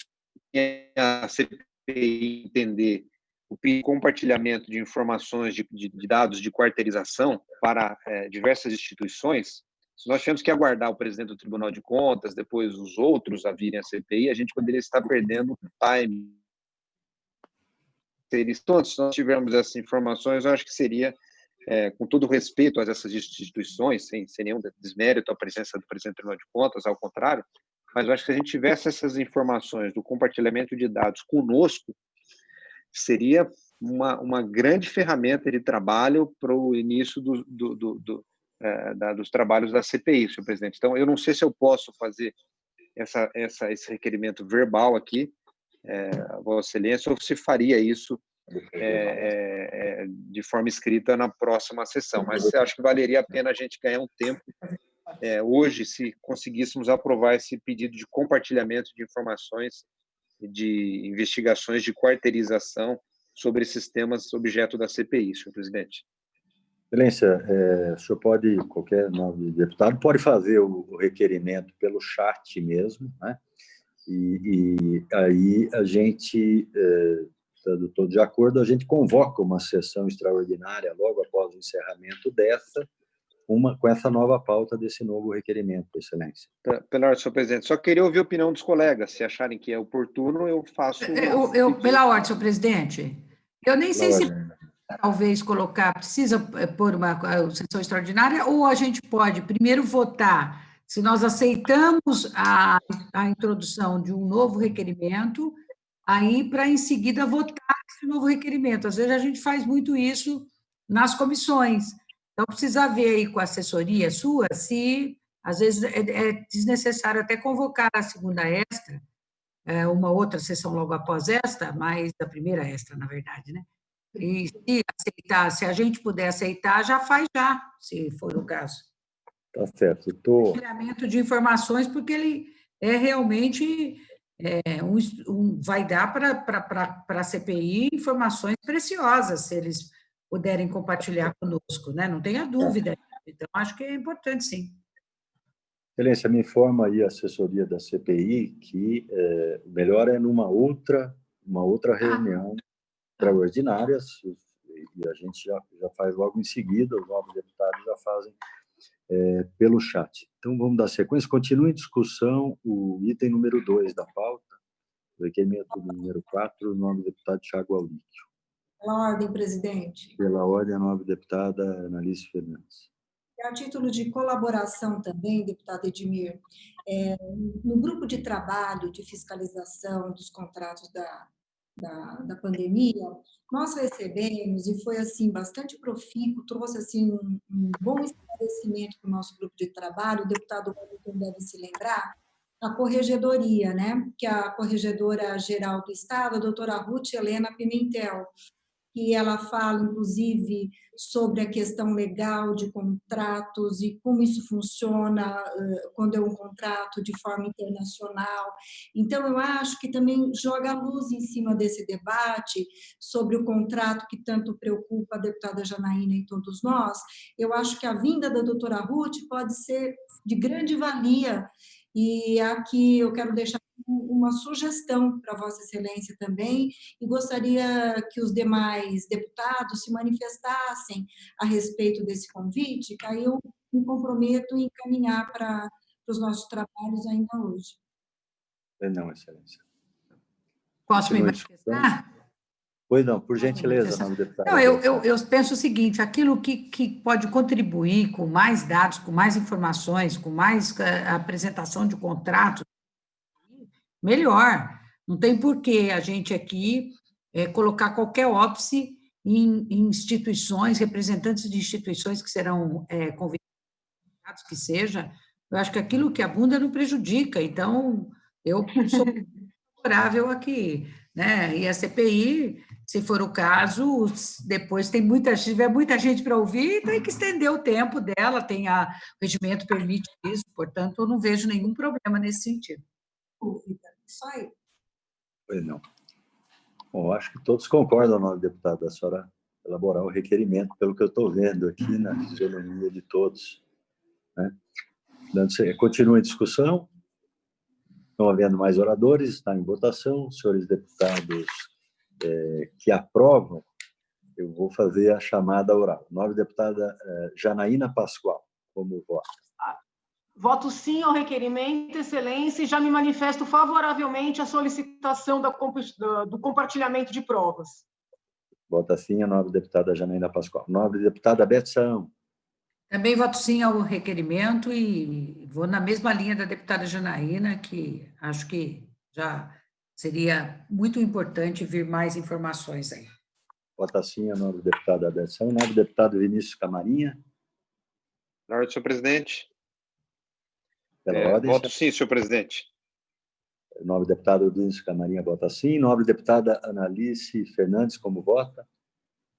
a CPI entender o compartilhamento de informações de dados de quarteirização para diversas instituições, se nós tivermos que aguardar o presidente do Tribunal de Contas, depois os outros a virem à CPI, a gente poderia estar perdendo time. Então, se nós tivermos essas informações, eu acho que seria, com todo respeito a essas instituições, sem nenhum desmérito à presença do presidente do Tribunal de Contas, ao contrário, mas eu acho que se a gente tivesse essas informações do compartilhamento de dados conosco, seria uma grande ferramenta de trabalho para o início dos trabalhos da CPI, senhor presidente. Então, eu não sei se eu posso fazer esse requerimento verbal aqui, Vossa Excelência, ou se faria isso de forma escrita na próxima sessão. Mas acho que valeria a pena a gente ganhar um tempo hoje, se conseguíssemos aprovar esse pedido de compartilhamento de informações de investigações de quarteirização sobre esses temas objeto da CPI, senhor presidente. Excelência, o senhor pode, qualquer novo deputado, pode fazer o requerimento pelo chat mesmo, né? E aí a gente, estando todos de acordo, a gente convoca uma sessão extraordinária logo após o encerramento dessa, com essa nova pauta desse novo requerimento, Excelência. Pela ordem, senhor presidente. Só queria ouvir a opinião dos colegas. Se acharem que é oportuno, eu faço... Pela ordem, senhor presidente. Eu nem sei se talvez precisa pôr uma sessão extraordinária, ou a gente pode primeiro votar se nós aceitamos a introdução de um novo requerimento, aí para em seguida votar esse novo requerimento. Às vezes a gente faz muito isso nas comissões. Então, precisa ver aí com a assessoria sua se, às vezes, é desnecessário até convocar a segunda extra, uma outra sessão logo após esta, mas a primeira extra, na verdade, né? E se aceitar, se a gente puder aceitar, já faz já, se for o caso. Tá certo. Compartilhamento de informações, porque ele realmente vai dar para a CPI informações preciosas, se eles puderem compartilhar conosco, né? Não tenha dúvida. Então, acho que é importante, sim. Excelência, me informa aí a assessoria da CPI que o melhor é numa outra reunião extraordinária, e a gente já faz logo em seguida, os novos deputados já fazem pelo chat. Então, vamos dar sequência. Continua em discussão o item número 2 da pauta, o requerimento número 4, o nome do deputado Thiago Auríquio. Pela ordem, presidente. Pela ordem, a nova deputada Analice Fernandes. A título de colaboração também, deputado Edmir, no grupo de trabalho de fiscalização dos contratos da pandemia, nós recebemos, e foi assim bastante profícuo, trouxe assim um bom esclarecimento para o nosso grupo de trabalho, o deputado Wellington deve se lembrar, a corregedoria, né? Que a corregedora-geral do Estado, a doutora Ruth Helena Pimentel, que ela fala, inclusive, sobre a questão legal de contratos e como isso funciona quando é um contrato de forma internacional. Então, eu acho que também joga luz em cima desse debate sobre o contrato que tanto preocupa a deputada Janaína e todos nós. Eu acho que a vinda da doutora Ruth pode ser de grande valia, e aqui eu quero deixar uma sugestão para Vossa Excelência também, e gostaria que os demais deputados se manifestassem a respeito desse convite, que aí eu me comprometo em encaminhar para os nossos trabalhos ainda hoje. Não, Excelência. Posso me manifestar? Pois não, por gentileza, nome do deputado. Não, eu penso o seguinte, aquilo que pode contribuir com mais dados, com mais informações, com mais apresentação de contratos, melhor. Não tem por que a gente aqui colocar qualquer óbice em instituições, representantes de instituições que serão convidados, que seja. Eu acho que aquilo que abunda não prejudica. Então, eu sou favorável aqui, né? E a CPI, se for o caso, depois se tiver muita gente para ouvir, tem que estender o tempo dela, o regimento permite isso, portanto, eu não vejo nenhum problema nesse sentido. Isso aí. Pois não. Bom, acho que todos concordam, nome deputado, a senhora elaborar o requerimento, pelo que eu estou vendo aqui na fisionomia de todos, né? Continua em discussão. Não havendo mais oradores, está em votação. Senhores deputados que aprovam, eu vou fazer a chamada oral. Nova deputada Janaína Pascoal, como vota? Voto sim ao requerimento, Excelência, e já me manifesto favoravelmente à solicitação do compartilhamento de provas. Vota sim a nova deputada Janaína Pascoal. Nova deputada Beth Saão. Também voto sim ao requerimento e vou na mesma linha da deputada Janaína, que acho que já seria muito importante vir mais informações aí. Vota sim a nova deputada Beth Saão. Nova deputado Vinícius Camarinha. Na ordem, senhor presidente. Pela ordem, voto sim, senhor presidente. Nova deputado Vinícius Camarinha vota sim. Nova deputada Analice Fernandes, como vota?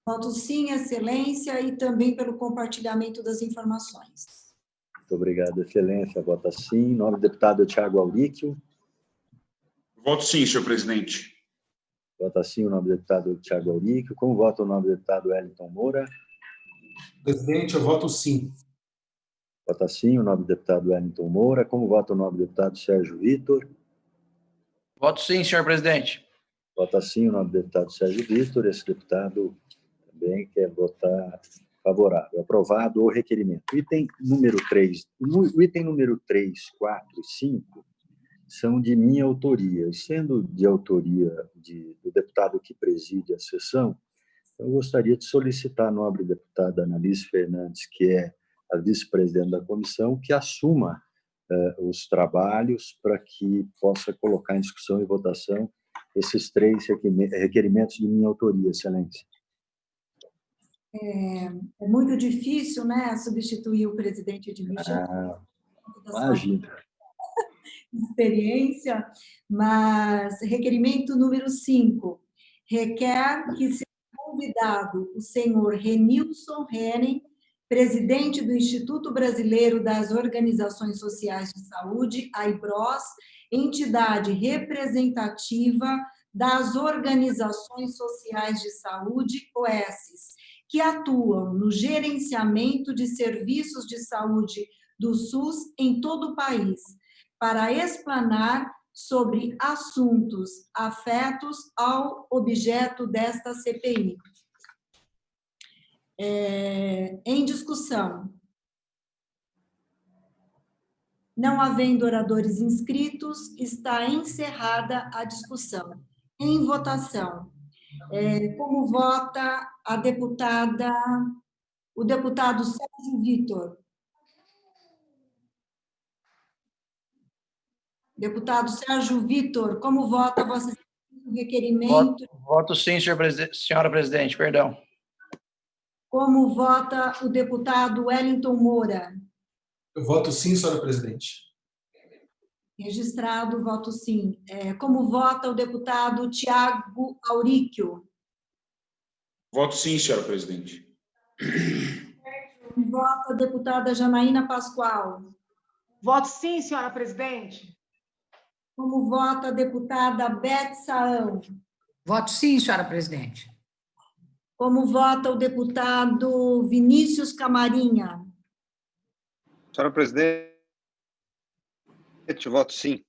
Voto sim, Excelência, e também pelo compartilhamento das informações. Muito obrigado, Excelência. Vota sim. Nova deputado Thiago Auríquio. Voto sim, senhor presidente. Vota sim o nome do deputado Thiago Auríquio. Como vota o nome do deputado Wellington Moura? Presidente, eu voto sim. Vota sim o nome do deputado Wellington Moura. Como vota o nome do deputado Sérgio Vitor? Voto sim, senhor presidente. Vota sim o nome do deputado Sérgio Vitor. Esse deputado também quer votar favorável. Aprovado o requerimento. Item número 3. O item número 3, 4 e 5 são de minha autoria. Sendo de autoria do deputado que preside a sessão, eu gostaria de solicitar à nobre deputada Analice Fernandes, que é a vice-presidente da comissão, que assuma os trabalhos para que possa colocar em discussão e votação esses 3 requerimentos de minha autoria, Excelência. É muito difícil, né, substituir o presidente de Imagina. Experiência, mas requerimento número 5 requer que seja convidado o senhor Renilson Henning, presidente do Instituto Brasileiro das Organizações Sociais de Saúde, AIBROS, entidade representativa das Organizações Sociais de Saúde, OSs, que atuam no gerenciamento de serviços de saúde do SUS em todo o país, para explanar sobre assuntos afetos ao objeto desta CPI. Em discussão. Não havendo oradores inscritos, está encerrada a discussão. Em votação, como vota o deputado Sérgio Vitor? Deputado Sérgio Vitor, como vota Vossa Excelência o requerimento? Voto sim, senhora presidente, perdão. Como vota o deputado Wellington Moura? Eu voto sim, senhora presidente. Registrado, voto sim. Como vota o deputado Tiago Auríquio? Voto sim, senhora presidente. Como vota a deputada Janaína Pascoal? Voto sim, senhora presidente. Como vota a deputada Beth Saão? Voto sim, senhora presidente. Como vota o deputado Vinícius Camarinha? Senhora presidente, voto sim.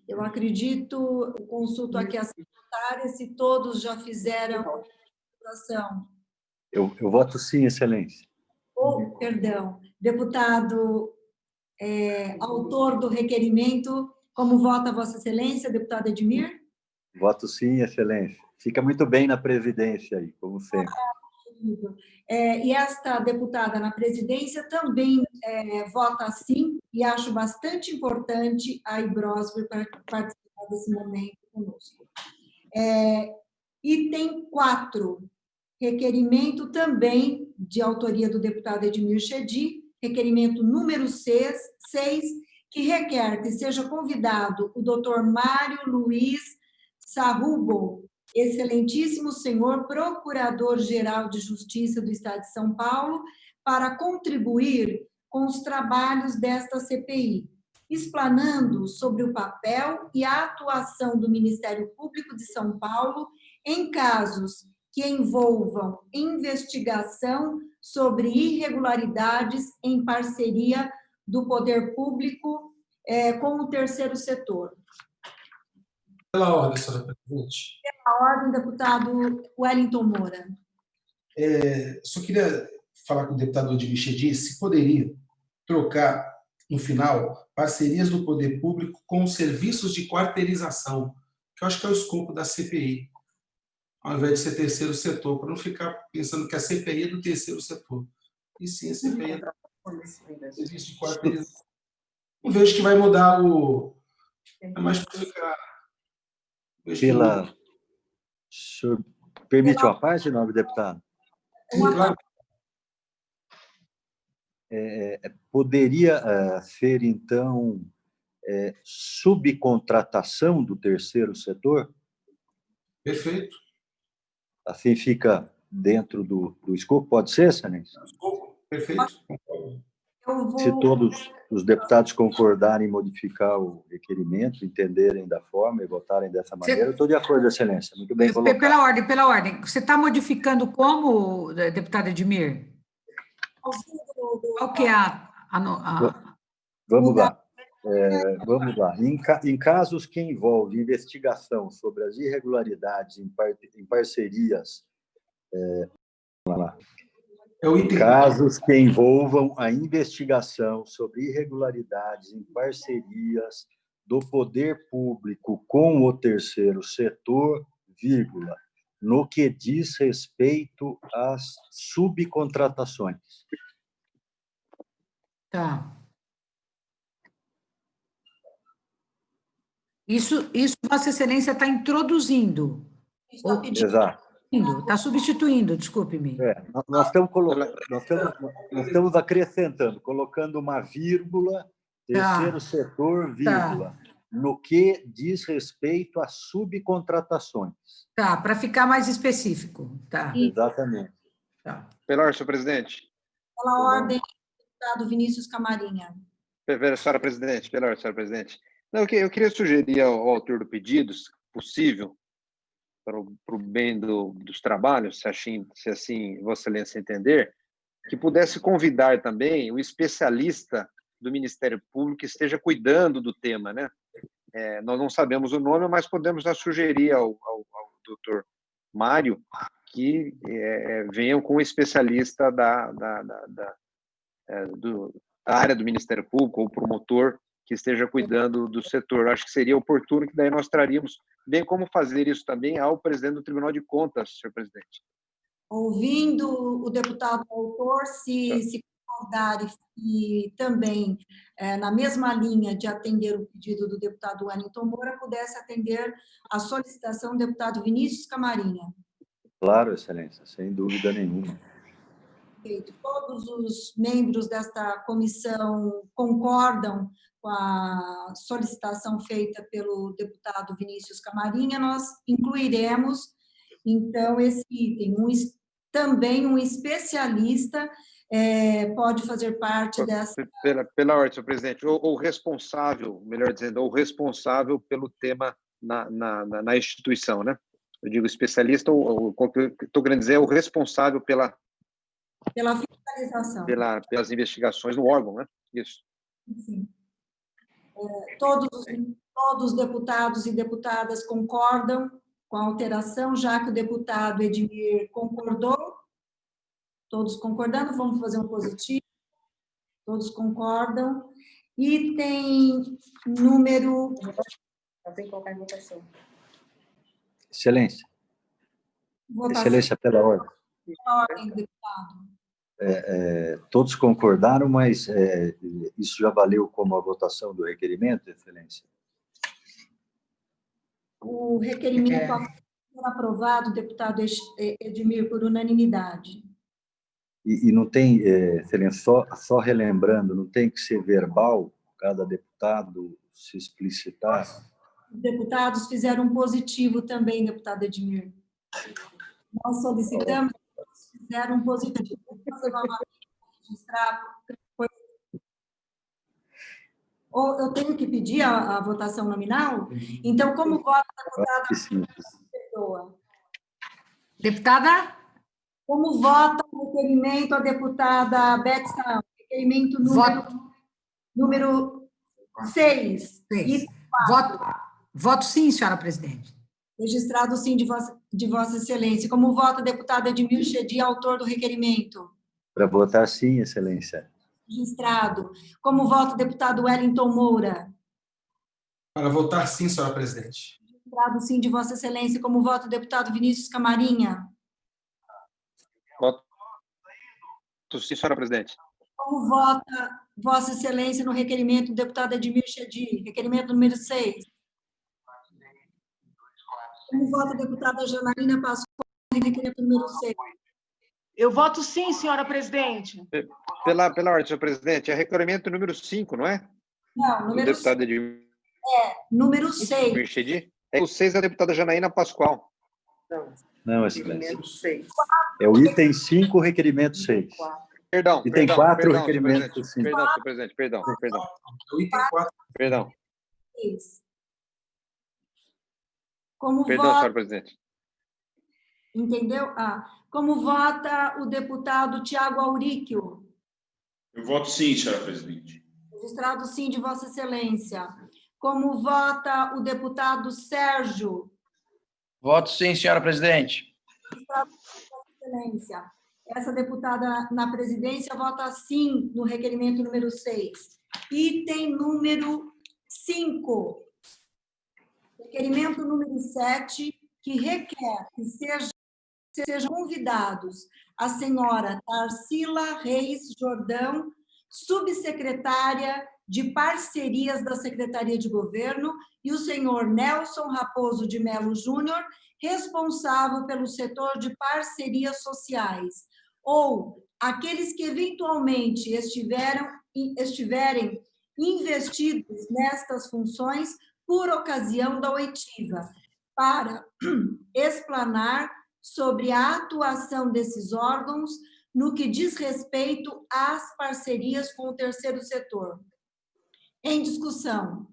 Eu acredito, consulto aqui a secretária, se todos já fizeram a votação. Eu voto sim, excelência. Perdão, deputado autor do requerimento, como vota Vossa Excelência, deputado Edmir? Voto sim, excelência. Fica muito bem na presidência aí, como sempre. E esta deputada na presidência também vota sim, e acho bastante importante a Ibrosver para participar desse momento conosco. Item 4, requerimento também de autoria do deputado Edmir Chedid, requerimento número 6, que requer que seja convidado o doutor Mário Luiz Sarrubo, excelentíssimo senhor Procurador-Geral de Justiça do Estado de São Paulo, para contribuir com os trabalhos desta CPI, explanando sobre o papel e a atuação do Ministério Público de São Paulo em casos que envolvam investigação sobre irregularidades em parceria do poder público com o terceiro setor. Pela ordem, senhora presidente. Pela ordem, deputado Wellington Moura. Só queria falar com o deputado Edmir Chedid se poderia trocar, no final, parcerias do poder público com serviços de quarteirização, que eu acho que é o escopo da CPI, ao invés de ser terceiro setor, para não ficar pensando que a CPI é do terceiro setor. E sim, a CPI é do serviço de quarteirização. Não vejo que vai mudar o... É mais para ficar... O senhor permite uma parte, nobre deputado? Sim, claro. Poderia ser, então, subcontratação do terceiro setor? Perfeito. Assim fica dentro do escopo? Pode ser, excelência? Perfeito. Se todos os deputados concordarem em modificar o requerimento, entenderem da forma e votarem dessa maneira, eu estou de acordo, excelência. Muito bem colocado. Pela ordem. Você está modificando como, deputado Edmir? Qual que é Vamos lá. Vamos lá. Em casos que envolvem investigação sobre as irregularidades em parcerias, vamos lá. Casos que envolvam a investigação sobre irregularidades em parcerias do poder público com o terceiro setor, vírgula, no que diz respeito às subcontratações. Tá. Isso Vossa Excelência está introduzindo. Exato. Está substituindo, desculpe-me. Nós estamos acrescentando, colocando uma vírgula, terceiro setor, vírgula, no que diz respeito a subcontratações. Tá, para ficar mais específico. Tá. Exatamente. Tá. Pela ordem, senhor presidente. Pela ordem, deputado Vinícius Camarinha. Senhora presidente, pela ordem, senhora presidente. Não, eu queria sugerir ao autor do pedido, se possível, para o bem dos trabalhos, se assim Vossa Excelência entender, que pudesse convidar também o especialista do Ministério Público que esteja cuidando do tema, né? Nós não sabemos o nome, mas podemos sugerir ao doutor Mário que venham com um especialista da área do Ministério Público ou promotor que esteja cuidando do setor. Acho que seria oportuno que daí nós traríamos, bem como fazer isso também ao presidente do Tribunal de Contas, senhor presidente. Ouvindo o deputado autor, se concordar e também, na mesma linha de atender o pedido do deputado Wellington Moura, pudesse atender a solicitação do deputado Vinícius Camarinha. Claro, Excelência, sem dúvida nenhuma. Perfeito. Todos os membros desta comissão concordam com a solicitação feita pelo deputado Vinícius Camarinha. Nós incluiremos, então, esse item. Também um especialista pode fazer parte dessa... Pela ordem, senhor presidente, ou responsável, melhor dizendo, ou responsável pelo tema na instituição, né? Eu digo especialista, ou estou querendo dizer, o responsável pela fiscalização. Pelas investigações no órgão, né? Isso. Sim. Todos os deputados e deputadas concordam com a alteração, já que o deputado Edmir concordou. Todos concordando, vamos fazer um positivo. Todos concordam. Item número... Não tem que colocar em votação. Excelência. Votação. Excelência, pela ordem. Pela ordem, deputado. Todos concordaram, mas isso já valeu como a votação do requerimento, Excelência? O requerimento foi aprovado, deputado Edmir, por unanimidade. E não tem, Excelência, só relembrando, não tem que ser verbal, cada deputado se explicitar? Os deputados fizeram um positivo também, deputado Edmir. Nós solicitamos, eles fizeram um positivo. Você vai registrar? Ou eu tenho que pedir a votação nominal? Então, como vota a deputada? Deputada? Como vota o requerimento a deputada Beth Saão? Requerimento número 6. Voto sim, senhora presidente. Registrado sim de Vossa Excelência. Como vota a deputada Edmir Chedi, autor do requerimento? Para votar sim, Excelência. Registrado. Como vota o deputado Wellington Moura? Para votar sim, senhora presidente. Registrado sim de Vossa Excelência. Como vota o deputado Vinícius Camarinha? Voto sim, senhora presidente. Como vota Vossa Excelência no requerimento do deputado Edmir Chedi? Requerimento número 6. Como vota a deputada Janaína Pascoal no requerimento número 6? Eu voto sim, senhora presidente. Pela ordem, senhor presidente, é requerimento número 5, não é? Não, número 6. Número 6. O 6 é a deputada Janaína Pascoal. Não, Excelência. É o item 5, requerimento 6. Perdão. E tem 4 requerimentos. Perdão, senhor presidente, perdão. O item 4. Perdão. Como perdão, vota... senhor presidente. Entendeu? Como vota o deputado Tiago Auríquio? Eu voto sim, senhora presidente. Registrado sim de Vossa Excelência. Como vota o deputado Sérgio? Voto sim, senhora presidente. Registrado sim de Vossa Excelência. Essa deputada na presidência vota sim no requerimento número 6. Item número 5. Requerimento número 7, que requer que sejam convidados a senhora Tarsila Reis Jordão, subsecretária de Parcerias da Secretaria de Governo, e o senhor Nelson Raposo de Melo Júnior, responsável pelo setor de parcerias sociais, ou aqueles que eventualmente estiverem investidos nestas funções por ocasião da oitiva, para explanar sobre a atuação desses órgãos no que diz respeito às parcerias com o terceiro setor. Em discussão.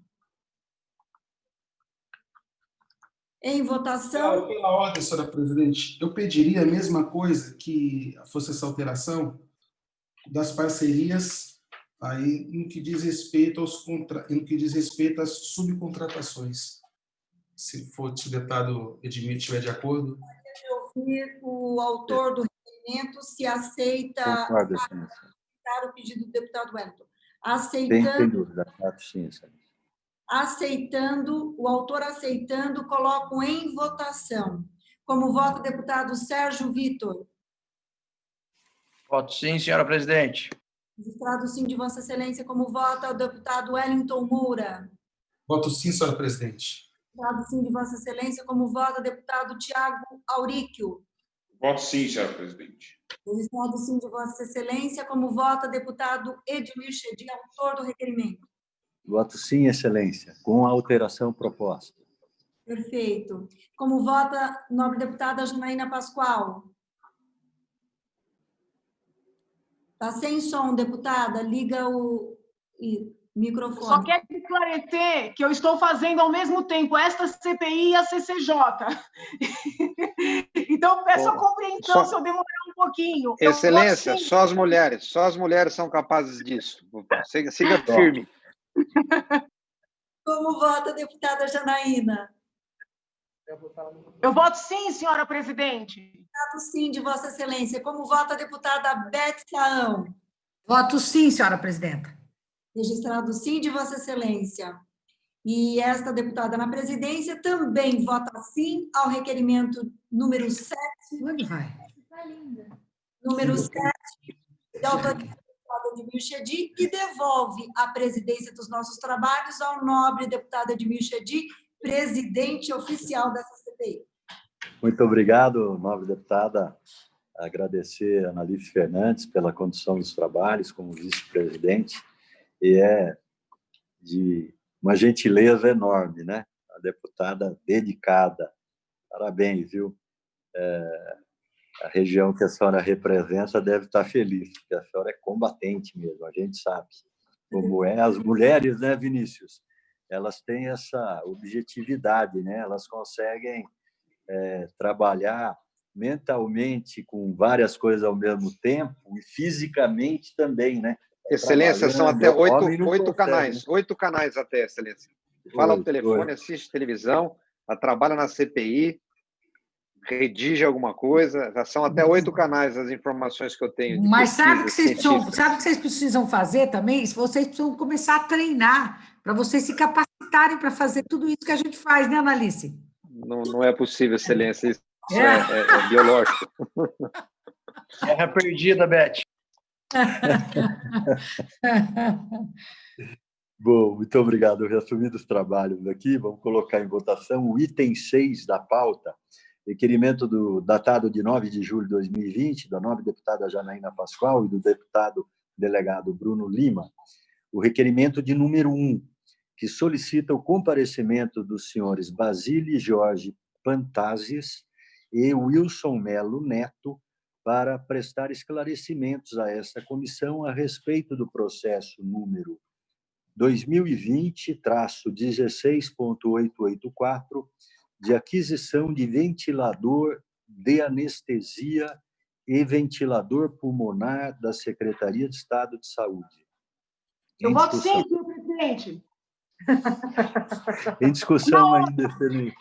Em votação. Pela ordem, senhora presidente, eu pediria a mesma coisa que fosse essa alteração das parcerias aí no que diz respeito às subcontratações. Se o deputado Edmir estiver de acordo. ouvir o autor do requerimento se aceita Concordo, excelência. o pedido do deputado Wellington. Sem dúvida, acato sim, excelência. O autor aceitando, coloco em votação. Como vota o deputado Sérgio Vitor? Voto sim, senhora presidente. Registrado sim de Vossa Excelência. Como vota o deputado Wellington Moura? Voto sim, senhora presidente. Registrado sim de Vossa Excelência. Como vota o deputado Tiago Auríquio? Voto sim, senhora presidente. Registrado sim de Vossa Excelência. Como vota o deputado Edmir Chedi, autor do requerimento? Voto sim, excelência, com a alteração proposta. Perfeito. Como vota nobre deputada Janaína Pascoal? Está sem som, deputada. Liga o microfone. Só quero esclarecer que eu estou fazendo ao mesmo tempo esta CPI e a CCJ. Então, peço a compreensão se eu demorar um pouquinho. Excelência, só as mulheres são capazes disso. Siga firme. Como vota a deputada Janaína? Eu voto sim, senhora presidente. Voto sim, de Vossa Excelência. Como vota a deputada Beth Saão? Voto sim, senhora presidenta. Registrado sim, de Vossa Excelência. E esta deputada na presidência também vota sim ao requerimento número 7. Onde vai? Número 7, de autoria do deputado Edmir Chedi, e devolve a presidência dos nossos trabalhos ao nobre deputado Edmir Chedi, presidente oficial dessa CPI. Muito obrigado, nobre deputada. Agradecer a Analice Fernandes pela condução dos trabalhos como vice-presidente, e é de uma gentileza enorme, né? A deputada dedicada. Parabéns, viu? A região que a senhora representa deve estar feliz, porque a senhora é combatente mesmo, a gente sabe como é. As mulheres, né, Vinícius? Elas têm essa objetividade, né? Elas conseguem trabalhar mentalmente com várias coisas ao mesmo tempo e fisicamente também, né? Excelência, são até 8 canais. Né? 8 canais até, Excelência. Fala no telefone, assiste televisão, ela trabalha na CPI, redige alguma coisa, já são até 8 canais as informações que eu tenho. Mas sabe o que vocês precisam fazer também? Vocês precisam começar a treinar para vocês se capacitarem para fazer tudo isso que a gente faz, né, Analice? Não é possível, Excelência, isso é biológico. Terra perdida, Beth. Bom, muito obrigado. Resumindo os trabalhos aqui, vamos colocar em votação o item 6 da pauta, requerimento datado de 9 de julho de 2020, da nobre deputada Janaína Pascoal e do deputado delegado Bruno Lima, o requerimento de número 1, que solicita o comparecimento dos senhores Basílio Jorge Pantazes e Wilson Melo Neto para prestar esclarecimentos a essa comissão a respeito do processo número 2020-16.884, de aquisição de ventilador de anestesia e ventilador pulmonar da Secretaria de Estado de Saúde. Eu voto sim, senhor presidente. Em discussão ainda, excelente.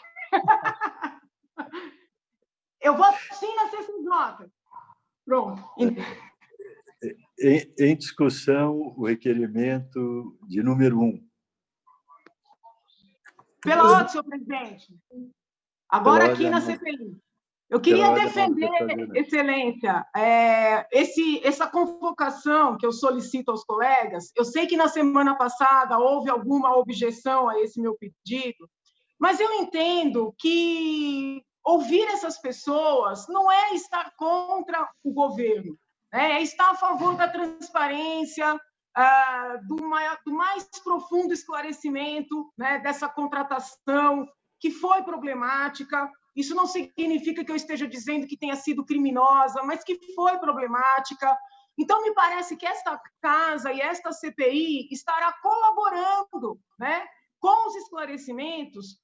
Eu voto sim na CCJ. Pronto. Em discussão, o requerimento de número 1. Pela ordem, senhor presidente. Agora aqui na CPI. Eu queria defender, Excelência, essa convocação que eu solicito aos colegas. Eu sei que na semana passada houve alguma objeção a esse meu pedido, mas eu entendo que ouvir essas pessoas não é estar contra o governo, é estar a favor da transparência, do mais profundo esclarecimento, né, dessa contratação que foi problemática. Isso não significa que eu esteja dizendo que tenha sido criminosa, mas que foi problemática. Então, me parece que esta casa e esta CPI estará colaborando, né, com os esclarecimentos,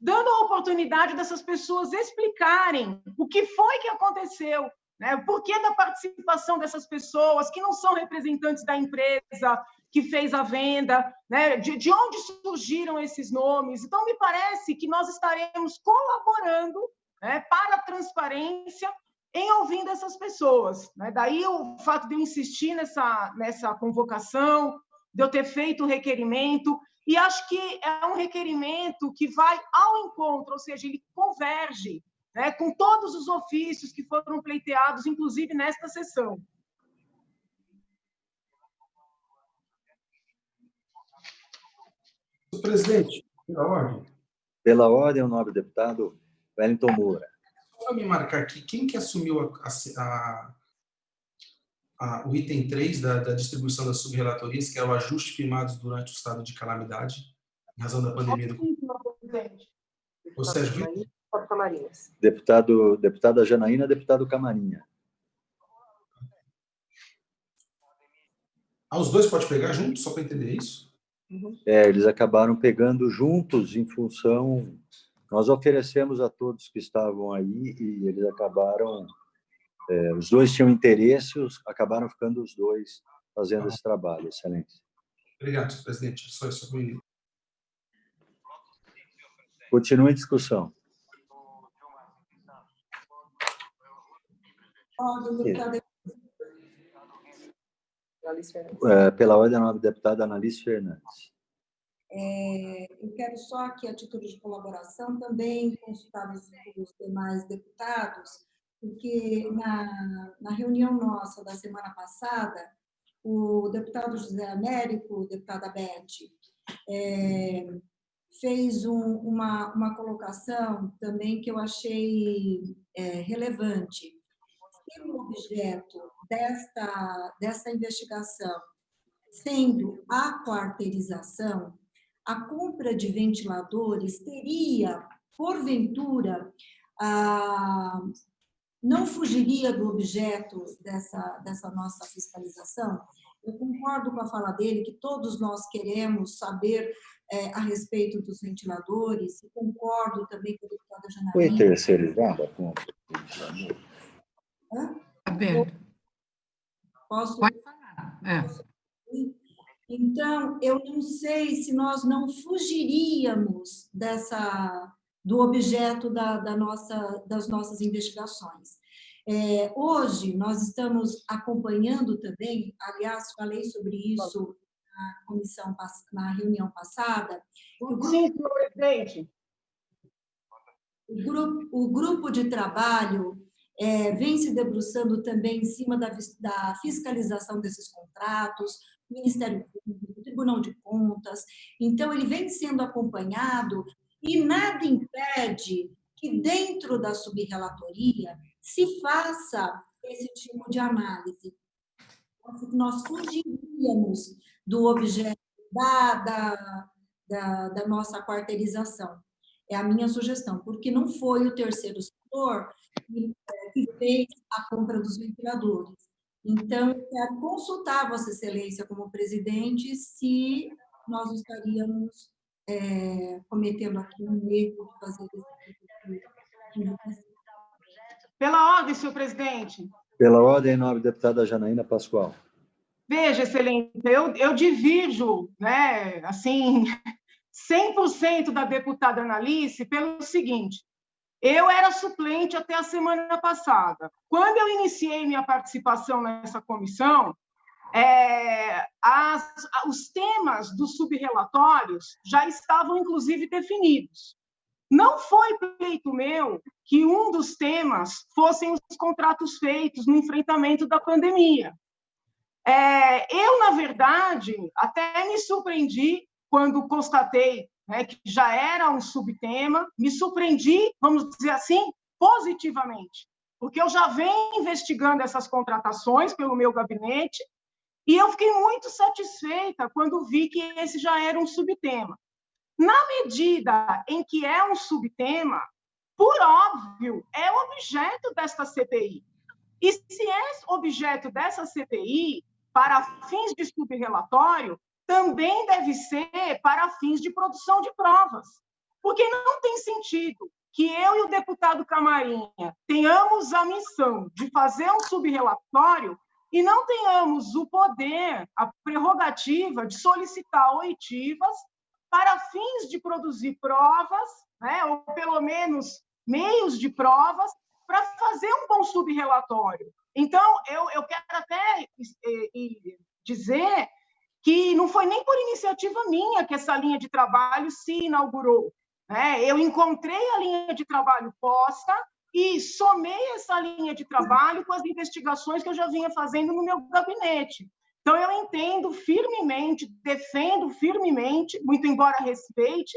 dando a oportunidade dessas pessoas explicarem o que foi que aconteceu, né, o porquê da participação dessas pessoas que não são representantes da empresa que fez a venda, né, de onde surgiram esses nomes. Então, me parece que nós estaremos colaborando, né, para a transparência em ouvindo essas pessoas, né? Daí o fato de eu insistir nessa convocação, de eu ter feito o requerimento, e acho que é um requerimento que vai ao encontro, ou seja, ele converge, né, com todos os ofícios que foram pleiteados, inclusive nesta sessão. Presidente, pela ordem. Pela ordem, o nobre deputado Wellington Moura. Só me marcar aqui, quem que assumiu o item 3 da distribuição das subrelatorias, que é o ajuste firmados durante o estado de calamidade, em razão da pandemia do Covid? O Sérgio Vitor? Deputada Janaína, deputado Camarinha. Os dois pode pegar juntos, só para entender isso? Eles acabaram pegando juntos em função... Nós oferecemos a todos que estavam aí e eles acabaram... os dois tinham interesse, acabaram ficando os dois fazendo esse trabalho. Excelência. Obrigado, senhor presidente. Só isso. Continua em discussão. Pela ordem, a nova deputada Analice Fernandes. Eu quero só aqui, a título de colaboração, também consultar os demais deputados, porque na reunião nossa da semana passada, o deputado José Américo, deputada Beth, fez uma colocação também que eu achei relevante. Se o objeto dessa investigação sendo a quarteirização, a compra de ventiladores teria, porventura, não fugiria do objeto dessa nossa fiscalização? Eu concordo com a fala dele, que todos nós queremos saber a respeito dos ventiladores, e concordo também com a deputada Janaína. Foi terceirizada a compra do ventilador? Posso? Pode falar. Então, eu não sei se nós não fugiríamos do objeto das nossas investigações. Hoje, nós estamos acompanhando também, aliás, falei sobre isso na reunião passada. Sim, senhor presidente. O grupo de trabalho vem se debruçando também em cima da fiscalização desses contratos, Ministério Público, Tribunal de Contas. Então, ele vem sendo acompanhado e nada impede que, dentro da subrelatoria, se faça esse tipo de análise. Nós fugiríamos do objeto da nossa quarteirização. É a minha sugestão, porque não foi o terceiro setor que fez a compra dos ventiladores. Então, eu quero consultar Vossa Excelência como presidente se nós estaríamos cometendo aqui um erro de fazer isso. Pela ordem, senhor presidente. Pela ordem, nobre deputada Janaína Pascoal. Veja, excelência, eu divirjo, né, assim, 100% da deputada Analice pelo seguinte: eu era suplente até a semana passada. Quando eu iniciei minha participação nessa comissão, os temas dos subrelatórios já estavam, inclusive, definidos. Não foi pleito meu que um dos temas fossem os contratos feitos no enfrentamento da pandemia. Eu, na verdade, até me surpreendi quando constatei, né, que já era um subtema, me surpreendi, vamos dizer assim, positivamente, porque eu já venho investigando essas contratações pelo meu gabinete e eu fiquei muito satisfeita quando vi que esse já era um subtema. Na medida em que é um subtema, por óbvio, é objeto desta CPI. E se é objeto dessa CPI, para fins de subrelatório, também deve ser para fins de produção de provas. Porque não tem sentido que eu e o deputado Camarinha tenhamos a missão de fazer um subrelatório e não tenhamos o poder, a prerrogativa de solicitar oitivas para fins de produzir provas, né, ou pelo menos meios de provas para fazer um bom subrelatório. Então, eu quero até dizer que não foi nem por iniciativa minha que essa linha de trabalho se inaugurou, né? Eu encontrei a linha de trabalho posta e somei essa linha de trabalho com as investigações que eu já vinha fazendo no meu gabinete. Então, eu entendo firmemente, defendo firmemente, muito embora respeite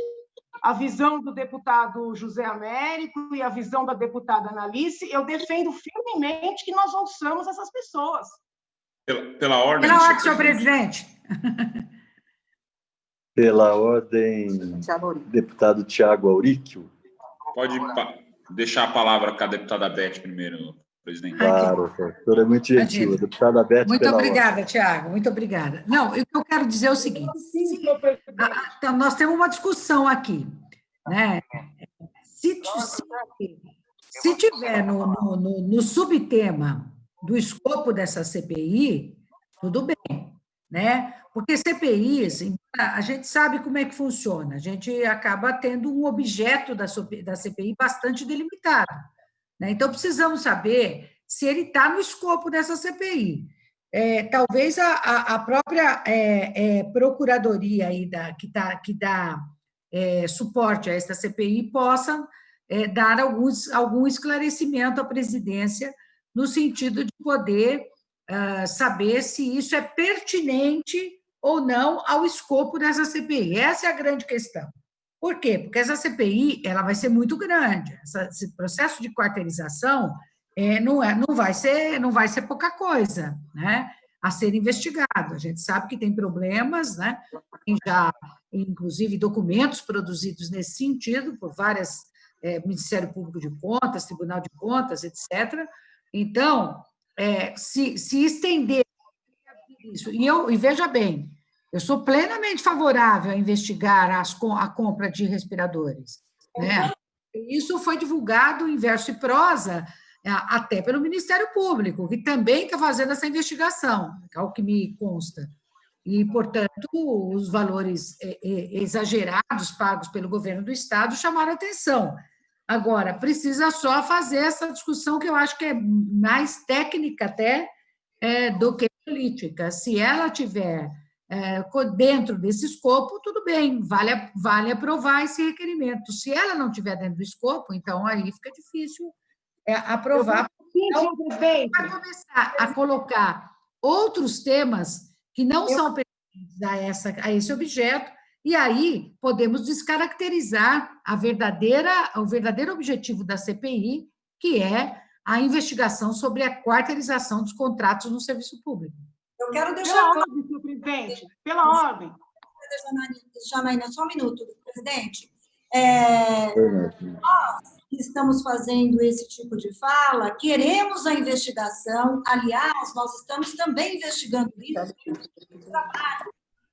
a visão do deputado José Américo e a visão da deputada Analice, eu defendo firmemente que nós ouçamos essas pessoas. Pela ordem, senhor presidente. Pela ordem, deputado Tiago Auríquio. Pode deixar a palavra com a deputada Beth primeiro, presidente. Claro, doutora, é muito gentil. A deputada Beth, muito obrigada, Tiago, muito obrigada. Não, o que eu quero dizer é o seguinte, então, nós temos uma discussão aqui, né? Se tiver no subtema do escopo dessa CPI, tudo bem, né? Porque CPIs, a gente sabe como é que funciona, a gente acaba tendo um objeto da CPI bastante delimitado, né? Então, precisamos saber se ele está no escopo dessa CPI. Talvez a própria procuradoria aí que dá suporte a esta CPI possa dar algum esclarecimento à presidência no sentido de poder saber se isso é pertinente ou não ao escopo dessa CPI. Essa é a grande questão. Por quê? Porque essa CPI ela vai ser muito grande. Esse processo de quarteirização não vai ser pouca coisa, né, a ser investigado. A gente sabe que tem problemas, né, tem já, inclusive, documentos produzidos nesse sentido por várias Ministério Público de Contas, Tribunal de Contas, etc. Então, se estender isso, e veja bem, eu sou plenamente favorável a investigar a compra de respiradores, né? Isso foi divulgado em verso e prosa, até pelo Ministério Público, que também está fazendo essa investigação, ao que me consta. E, portanto, os valores exagerados pagos pelo governo do Estado chamaram atenção. Agora, precisa só fazer essa discussão que eu acho que é mais técnica até do que política. Se ela tiver dentro desse escopo, tudo bem, vale aprovar esse requerimento. Se ela não tiver dentro do escopo, então aí fica difícil aprovar. Então, vai começar a colocar outros temas que não são pertinentes a esse objeto, e aí podemos descaracterizar o verdadeiro objetivo da CPI, que é a investigação sobre a quarteirização dos contratos no serviço público. Eu quero deixar pela ordem, senhor presidente, pela ordem. Janaína, só um minuto, presidente. Nós que estamos fazendo esse tipo de fala, queremos a investigação, aliás, nós estamos também investigando isso,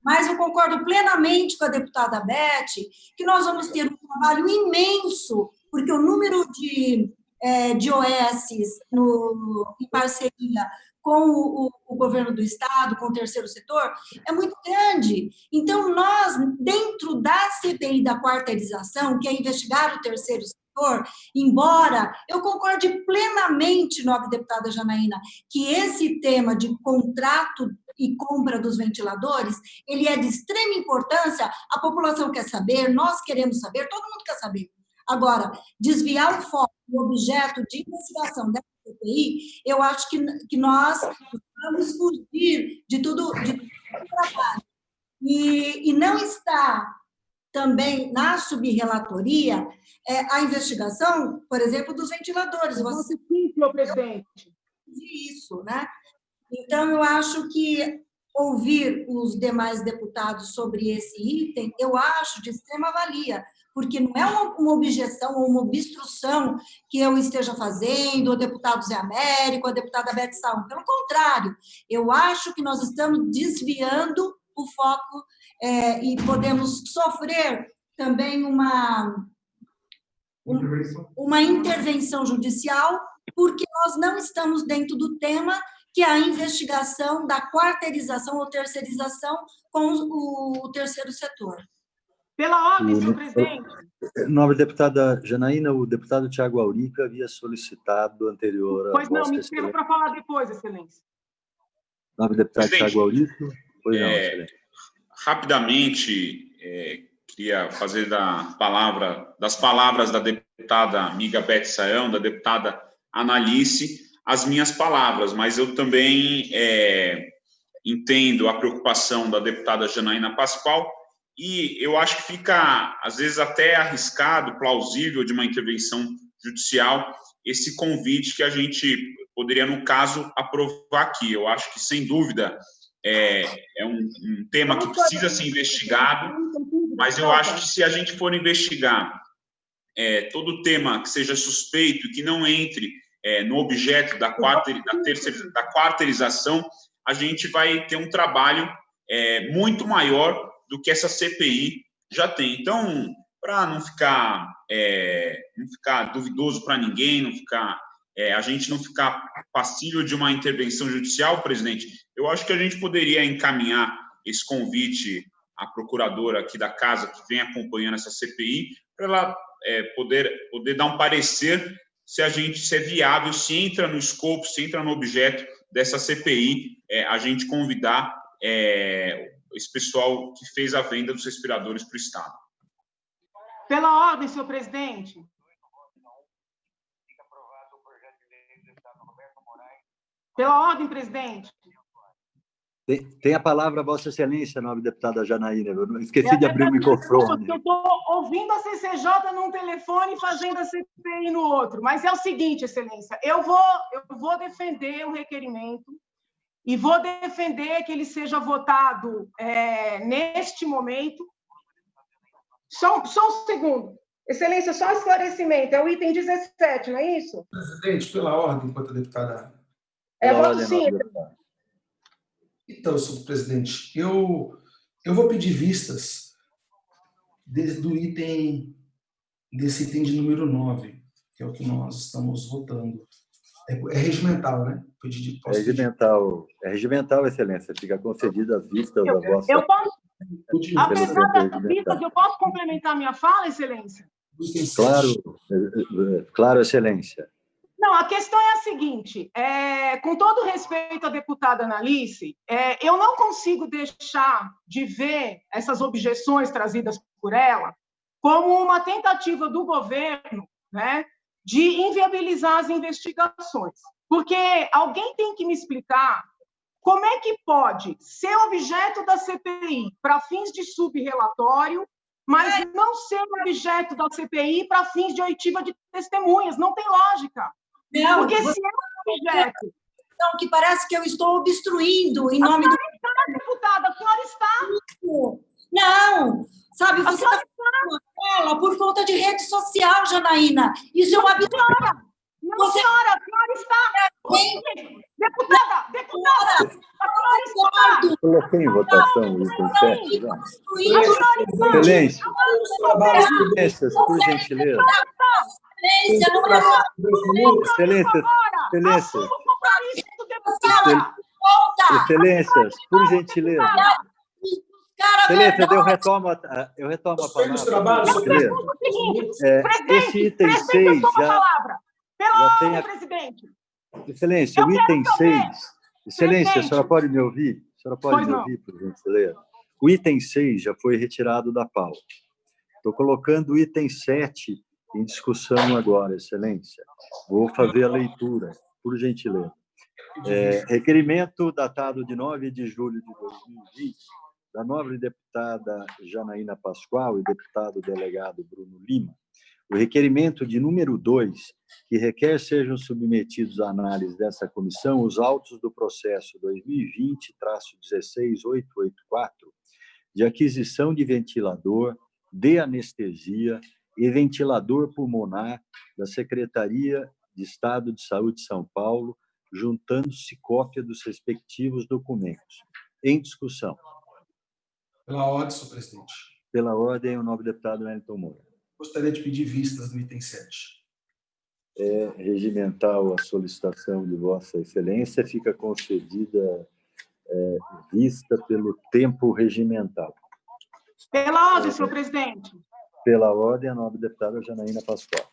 mas eu concordo plenamente com a deputada Beth que nós vamos ter um trabalho imenso, porque o número de OSs em parceria com o governo do Estado, com o terceiro setor, é muito grande. Então, nós, dentro da CPI da quarteirização, que é investigar o terceiro setor, embora eu concorde plenamente, nobre deputada Janaína, que esse tema de contrato e compra dos ventiladores, ele é de extrema importância, a população quer saber, nós queremos saber, todo mundo quer saber. Agora, desviar o foco do objeto de investigação dessa CPI, eu acho que nós vamos fugir de tudo trabalho. E não está também na subrelatoria a investigação, por exemplo, dos ventiladores. Você sim, senhor presidente. Isso, né? Então, eu acho que ouvir os demais deputados sobre esse item, eu acho de extrema valia, porque não é uma objeção ou uma obstrução que eu esteja fazendo, o deputado Zé Américo, a deputada Beth Saum. Pelo contrário, eu acho que nós estamos desviando o foco e podemos sofrer também uma intervenção judicial, porque nós não estamos dentro do tema que é a investigação da quarteirização ou terceirização com o terceiro setor. Pela ordem, senhor presidente. Nobre deputada Janaína, o deputado Tiago Aurico havia solicitado anterior... Pois não, me inscrevo para falar depois, excelência. Nobre deputado Tiago Aurico. Pois não, excelência. Rapidamente, queria fazer das palavras da deputada amiga Beth Sayão, da deputada Analice, as minhas palavras, mas eu também entendo a preocupação da deputada Janaína Pascoal, e eu acho que fica, às vezes, até arriscado, plausível de uma intervenção judicial, esse convite que a gente poderia, no caso, aprovar aqui. Eu acho que, sem dúvida, é um tema que precisa ser investigado, mas eu acho que se a gente for investigar todo tema que seja suspeito, que não entre no objeto da quarteirização, a gente vai ter um trabalho muito maior do que essa CPI já tem. Então, para não ficar duvidoso para ninguém, a gente não ficar passível de uma intervenção judicial, presidente, eu acho que a gente poderia encaminhar esse convite à procuradora aqui da casa, que vem acompanhando essa CPI, para ela poder dar um parecer se é viável, se entra no escopo, se entra no objeto dessa CPI, a gente convidar esse pessoal que fez a venda dos respiradores para o Estado. Pela ordem, senhor presidente. Pela ordem, presidente. Tem a palavra, Vossa Excelência, nobre deputada Janaína. Eu esqueci de abrir o microfone. Eu estou ouvindo a CCJ num telefone e fazendo a CPI no outro. Mas é o seguinte, Excelência, eu vou defender o requerimento e vou defender que ele seja votado neste momento. Só um segundo. Excelência, só um esclarecimento. É o item 17, não é isso? Presidente, pela ordem, enquanto a deputada... Voto sim. Então, senhor presidente, eu vou pedir vistas desse item de número 9, que é o que nós estamos votando. É regimental, né? É regimental, Excelência. Fica concedida a vista da vossa... Apesar das vistas, eu posso complementar minha fala, Excelência? Claro, Excelência. Não, a questão é a seguinte, com todo respeito à deputada Analice, eu não consigo deixar de ver essas objeções trazidas por ela como uma tentativa do governo, né, de inviabilizar as investigações. Porque alguém tem que me explicar como é que pode ser objeto da CPI para fins de subrelatório, mas não ser objeto da CPI para fins de oitiva de testemunhas. Não tem lógica. Não, porque se é um objeto... Não, que parece que eu estou obstruindo em nome do... Deputada, a senhora está... Não, sabe, você está falando ela por conta de rede social, Janaína. Isso é um absurdo. Não, senhora, a senhora está... Deputada, a senhora está... Coloquei em votação o item 7. Silêncio. Silêncios, por gentileza. Excelências, por gentileza. Excelência, eu retomo a palavra. Esse item 6 já tem... Excelência, o item 6... Excelência, a senhora pode me ouvir? A senhora pode me ouvir, por gentileza? O item 6 já foi retirado da pauta. Estou colocando o item 7 em discussão agora, Excelência. Vou fazer a leitura, por gentileza. Requerimento datado de 9 de julho de 2020, da nobre deputada Janaína Pascoal e deputado delegado Bruno Lima, o requerimento de número 2, que requer sejam submetidos à análise dessa comissão os autos do processo 2020-16884, de aquisição de ventilador, de anestesia e ventilador pulmonar da Secretaria de Estado de Saúde de São Paulo, juntando-se cópia dos respectivos documentos. Em discussão. Pela ordem, senhor presidente. Pela ordem, o nobre deputado Wellington Moura. Gostaria de pedir vistas no item 7. É regimental a solicitação de Vossa Excelência, fica concedida vista pelo tempo regimental. Pela ordem, senhor presidente. Pela ordem, a nobre deputada Janaína Pascoal.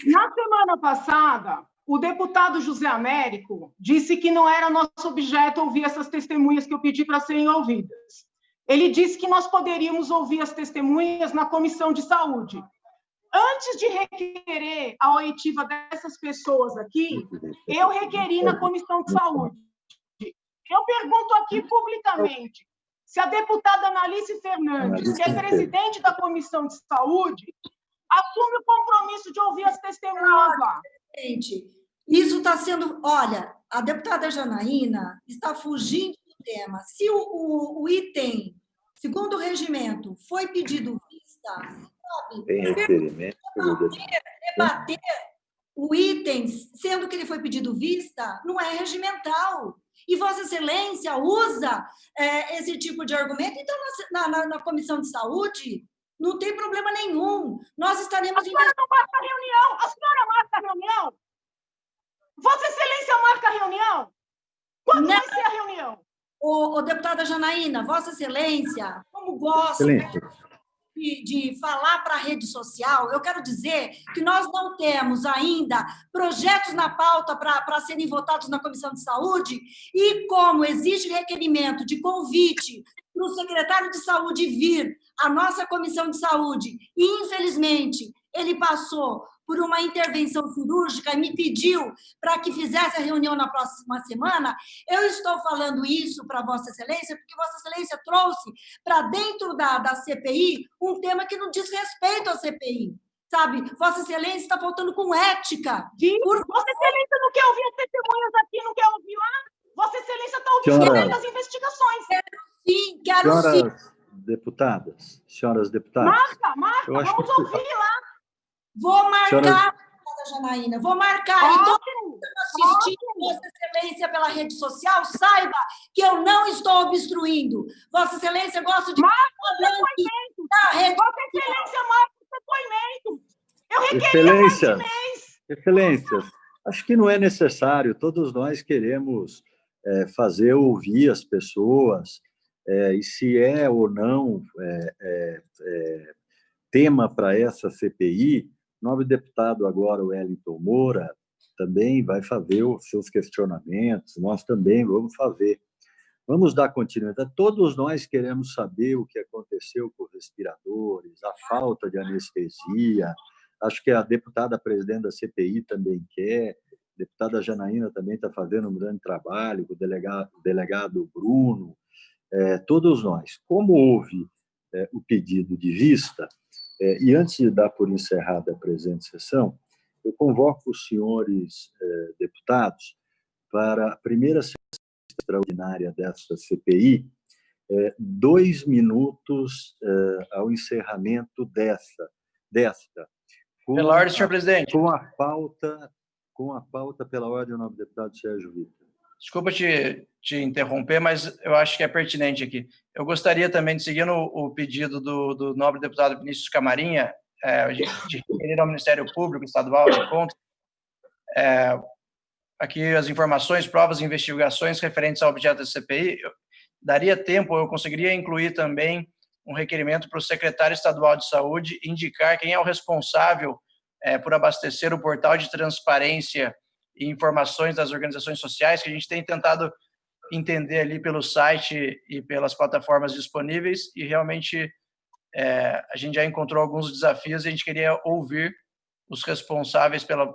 Na semana passada, o deputado José Américo disse que não era nosso objeto ouvir essas testemunhas que eu pedi para serem ouvidas. Ele disse que nós poderíamos ouvir as testemunhas na Comissão de Saúde. Antes de requerer a oitiva dessas pessoas aqui, eu requeri na Comissão de Saúde. Eu pergunto aqui publicamente, se a deputada Analice Fernandes, que é presidente da Comissão de Saúde, assume o compromisso de ouvir as testemunhas lá. Gente, isso está sendo... Olha, a deputada Janaína está fugindo do tema. Se o item, segundo o regimento, foi pedido vista, sabe? Tem requerimento. Debater o item, sendo que ele foi pedido vista, não é regimental. E Vossa Excelência usa esse tipo de argumento. Então, na Comissão de Saúde, não tem problema nenhum. Nós estaremos... A senhora não marca a reunião? A senhora marca a reunião? Vossa Excelência marca a reunião? Quando vai ser a reunião? Ô, deputada Janaína, Vossa Excelência, como gosta de falar para a rede social, eu quero dizer que nós não temos ainda projetos na pauta para serem votados na Comissão de Saúde, e como existe requerimento de convite para o secretário de Saúde vir à nossa Comissão de Saúde, e, infelizmente, ele passou por uma intervenção cirúrgica e me pediu para que fizesse a reunião na próxima semana, eu estou falando isso para Vossa Excelência, porque Vossa Excelência trouxe para dentro da CPI um tema que não diz respeito à CPI, sabe? Vossa Excelência está faltando com ética. Vossa Excelência não quer ouvir as testemunhas aqui, não quer ouvir lá? Vossa Excelência está ouvindo as investigações. Sim, quero sim. Senhoras deputadas. Marca, vamos ouvir lá. Vou marcar, Janaína, vou marcar. E todo mundo que assistir Vossa Excelência pela rede social, saiba que eu não estou obstruindo. Vossa Excelência gosta de... Marca o depoimento. Vossa Excelência marca o depoimento. Eu requeri Excelências, acho que não é necessário. Todos nós queremos fazer ouvir as pessoas, e se é ou não tema para essa CPI. O nobre deputado agora, o Wellington Moura, também vai fazer os seus questionamentos, nós também vamos fazer. Vamos dar continuidade. Todos nós queremos saber o que aconteceu com os respiradores, a falta de anestesia. Acho que a deputada presidente da CPI também quer, a deputada Janaína também está fazendo um grande trabalho, o delegado Bruno, todos nós. Como houve o pedido de vista, e antes de dar por encerrada a presente sessão, eu convoco os senhores deputados para a primeira sessão extraordinária desta CPI, 2 minutos ao encerramento desta. Pela ordem, senhor presidente. Com a pauta pela ordem do nobre deputado Sérgio Vitor. Desculpa te interromper, mas eu acho que é pertinente aqui. Eu gostaria também de seguir o pedido do nobre deputado Vinícius Camarinha, de requerer ao Ministério Público Estadual de Contas aqui as informações, provas e investigações referentes ao objeto da CPI. Daria tempo, eu conseguiria incluir também um requerimento para o secretário estadual de saúde indicar quem é o responsável por abastecer o portal de transparência e informações das organizações sociais, que a gente tem tentado entender ali pelo site e pelas plataformas disponíveis, e realmente a gente já encontrou alguns desafios e a gente queria ouvir os responsáveis pelo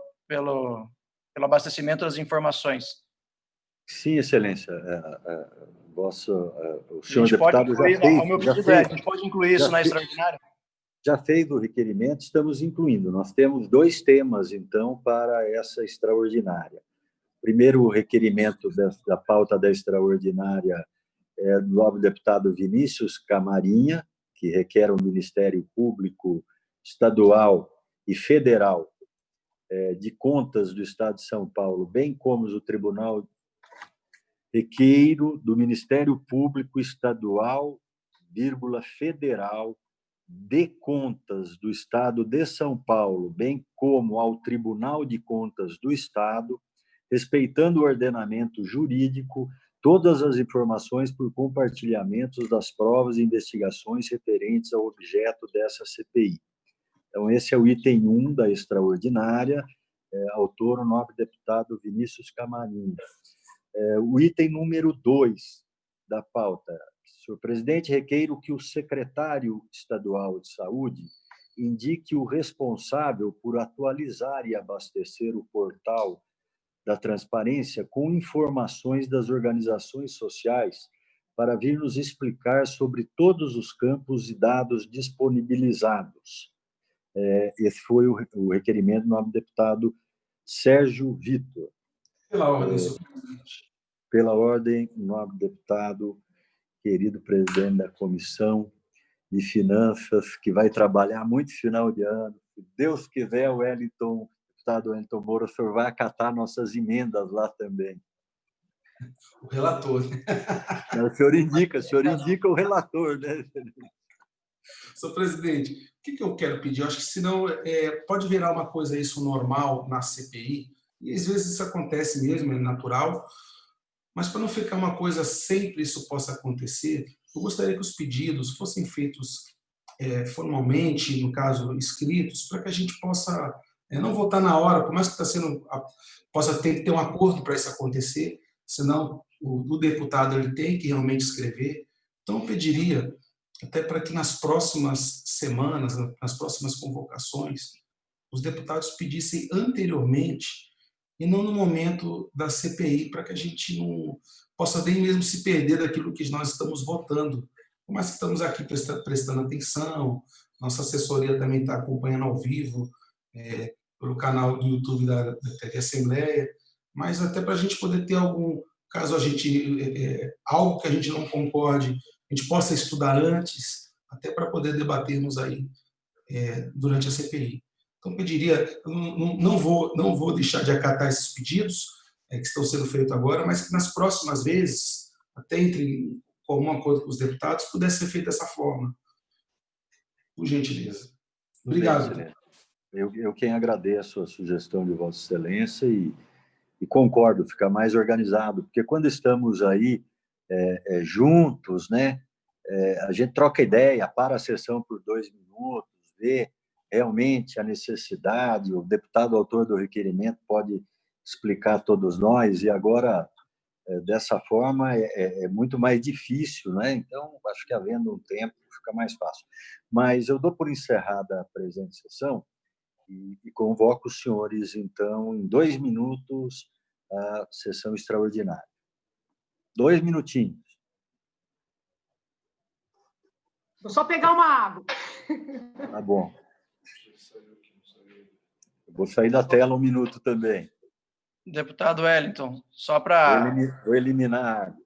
abastecimento das informações. Sim, Excelência. O senhor deputado já fez. A gente pode incluir isso na extraordinária? Já fez o requerimento, estamos incluindo. Nós temos 2 temas, então, para essa extraordinária. Primeiro, o requerimento da pauta da extraordinária do nobre deputado Vinícius Camarinha, que requer ao Ministério Público Estadual e Federal de Contas do Estado de São Paulo, bem como o Tribunal Requeiro do Ministério Público Estadual, Federal, de Contas do Estado de São Paulo, bem como ao Tribunal de Contas do Estado, respeitando o ordenamento jurídico, todas as informações por compartilhamentos das provas e investigações referentes ao objeto dessa CPI. Então, esse é o item 1 da extraordinária, autor o nobre deputado Vinícius Camarini. O item número 2 da pauta. Senhor presidente, requeiro que o secretário estadual de saúde indique o responsável por atualizar e abastecer o portal da transparência com informações das organizações sociais para vir nos explicar sobre todos os campos e dados disponibilizados. Esse foi o requerimento do nobre deputado Sérgio Vitor. Pela ordem, senhor presidente. Pela ordem, nobre deputado, querido presidente da Comissão de Finanças, que vai trabalhar muito final de ano. Se Deus quiser, o deputado Wellington Moura, o senhor vai acatar nossas emendas lá também. O relator. O senhor indica o relator, né? Senhor presidente, o que eu quero pedir? Eu acho que senão pode virar uma coisa isso normal na CPI, e às vezes isso acontece mesmo, é natural, mas para não ficar uma coisa sempre isso possa acontecer, eu gostaria que os pedidos fossem feitos formalmente, no caso, escritos, para que a gente possa não votar na hora, por mais que possa ter um acordo para isso acontecer, senão o deputado ele tem que realmente escrever. Então, eu pediria, até para que nas próximas semanas, nas próximas convocações, os deputados pedissem anteriormente e não no momento da CPI, para que a gente não possa nem mesmo se perder daquilo que nós estamos votando. Por mais que estamos aqui prestando atenção, nossa assessoria também está acompanhando ao vivo, pelo canal do YouTube da TV Assembleia, mas até para a gente poder ter caso a gente, algo que a gente não concorde, a gente possa estudar antes, até para poder debatermos aí durante a CPI. Então, pediria, não vou deixar de acatar esses pedidos que estão sendo feitos agora, mas que nas próximas vezes, até entre com um acordo com os deputados, pudesse ser feito dessa forma. Por gentileza. Obrigado. Eu quem agradeço a sugestão de Vossa Excelência e concordo, ficar mais organizado, porque quando estamos aí juntos, né, a gente troca ideia, para a sessão por 2 minutos, vê realmente a necessidade, o deputado autor do requerimento pode explicar a todos nós, e agora, dessa forma, é muito mais difícil, né? Então, acho que havendo um tempo, fica mais fácil. Mas eu dou por encerrada a presente sessão e convoco os senhores, então, em 2 minutos, a sessão extraordinária. 2 minutinhos. Vou só pegar uma água. Tá bom. Eu vou sair da tela 1 minuto também. Deputado Wellington, só para... Vou eliminar a água.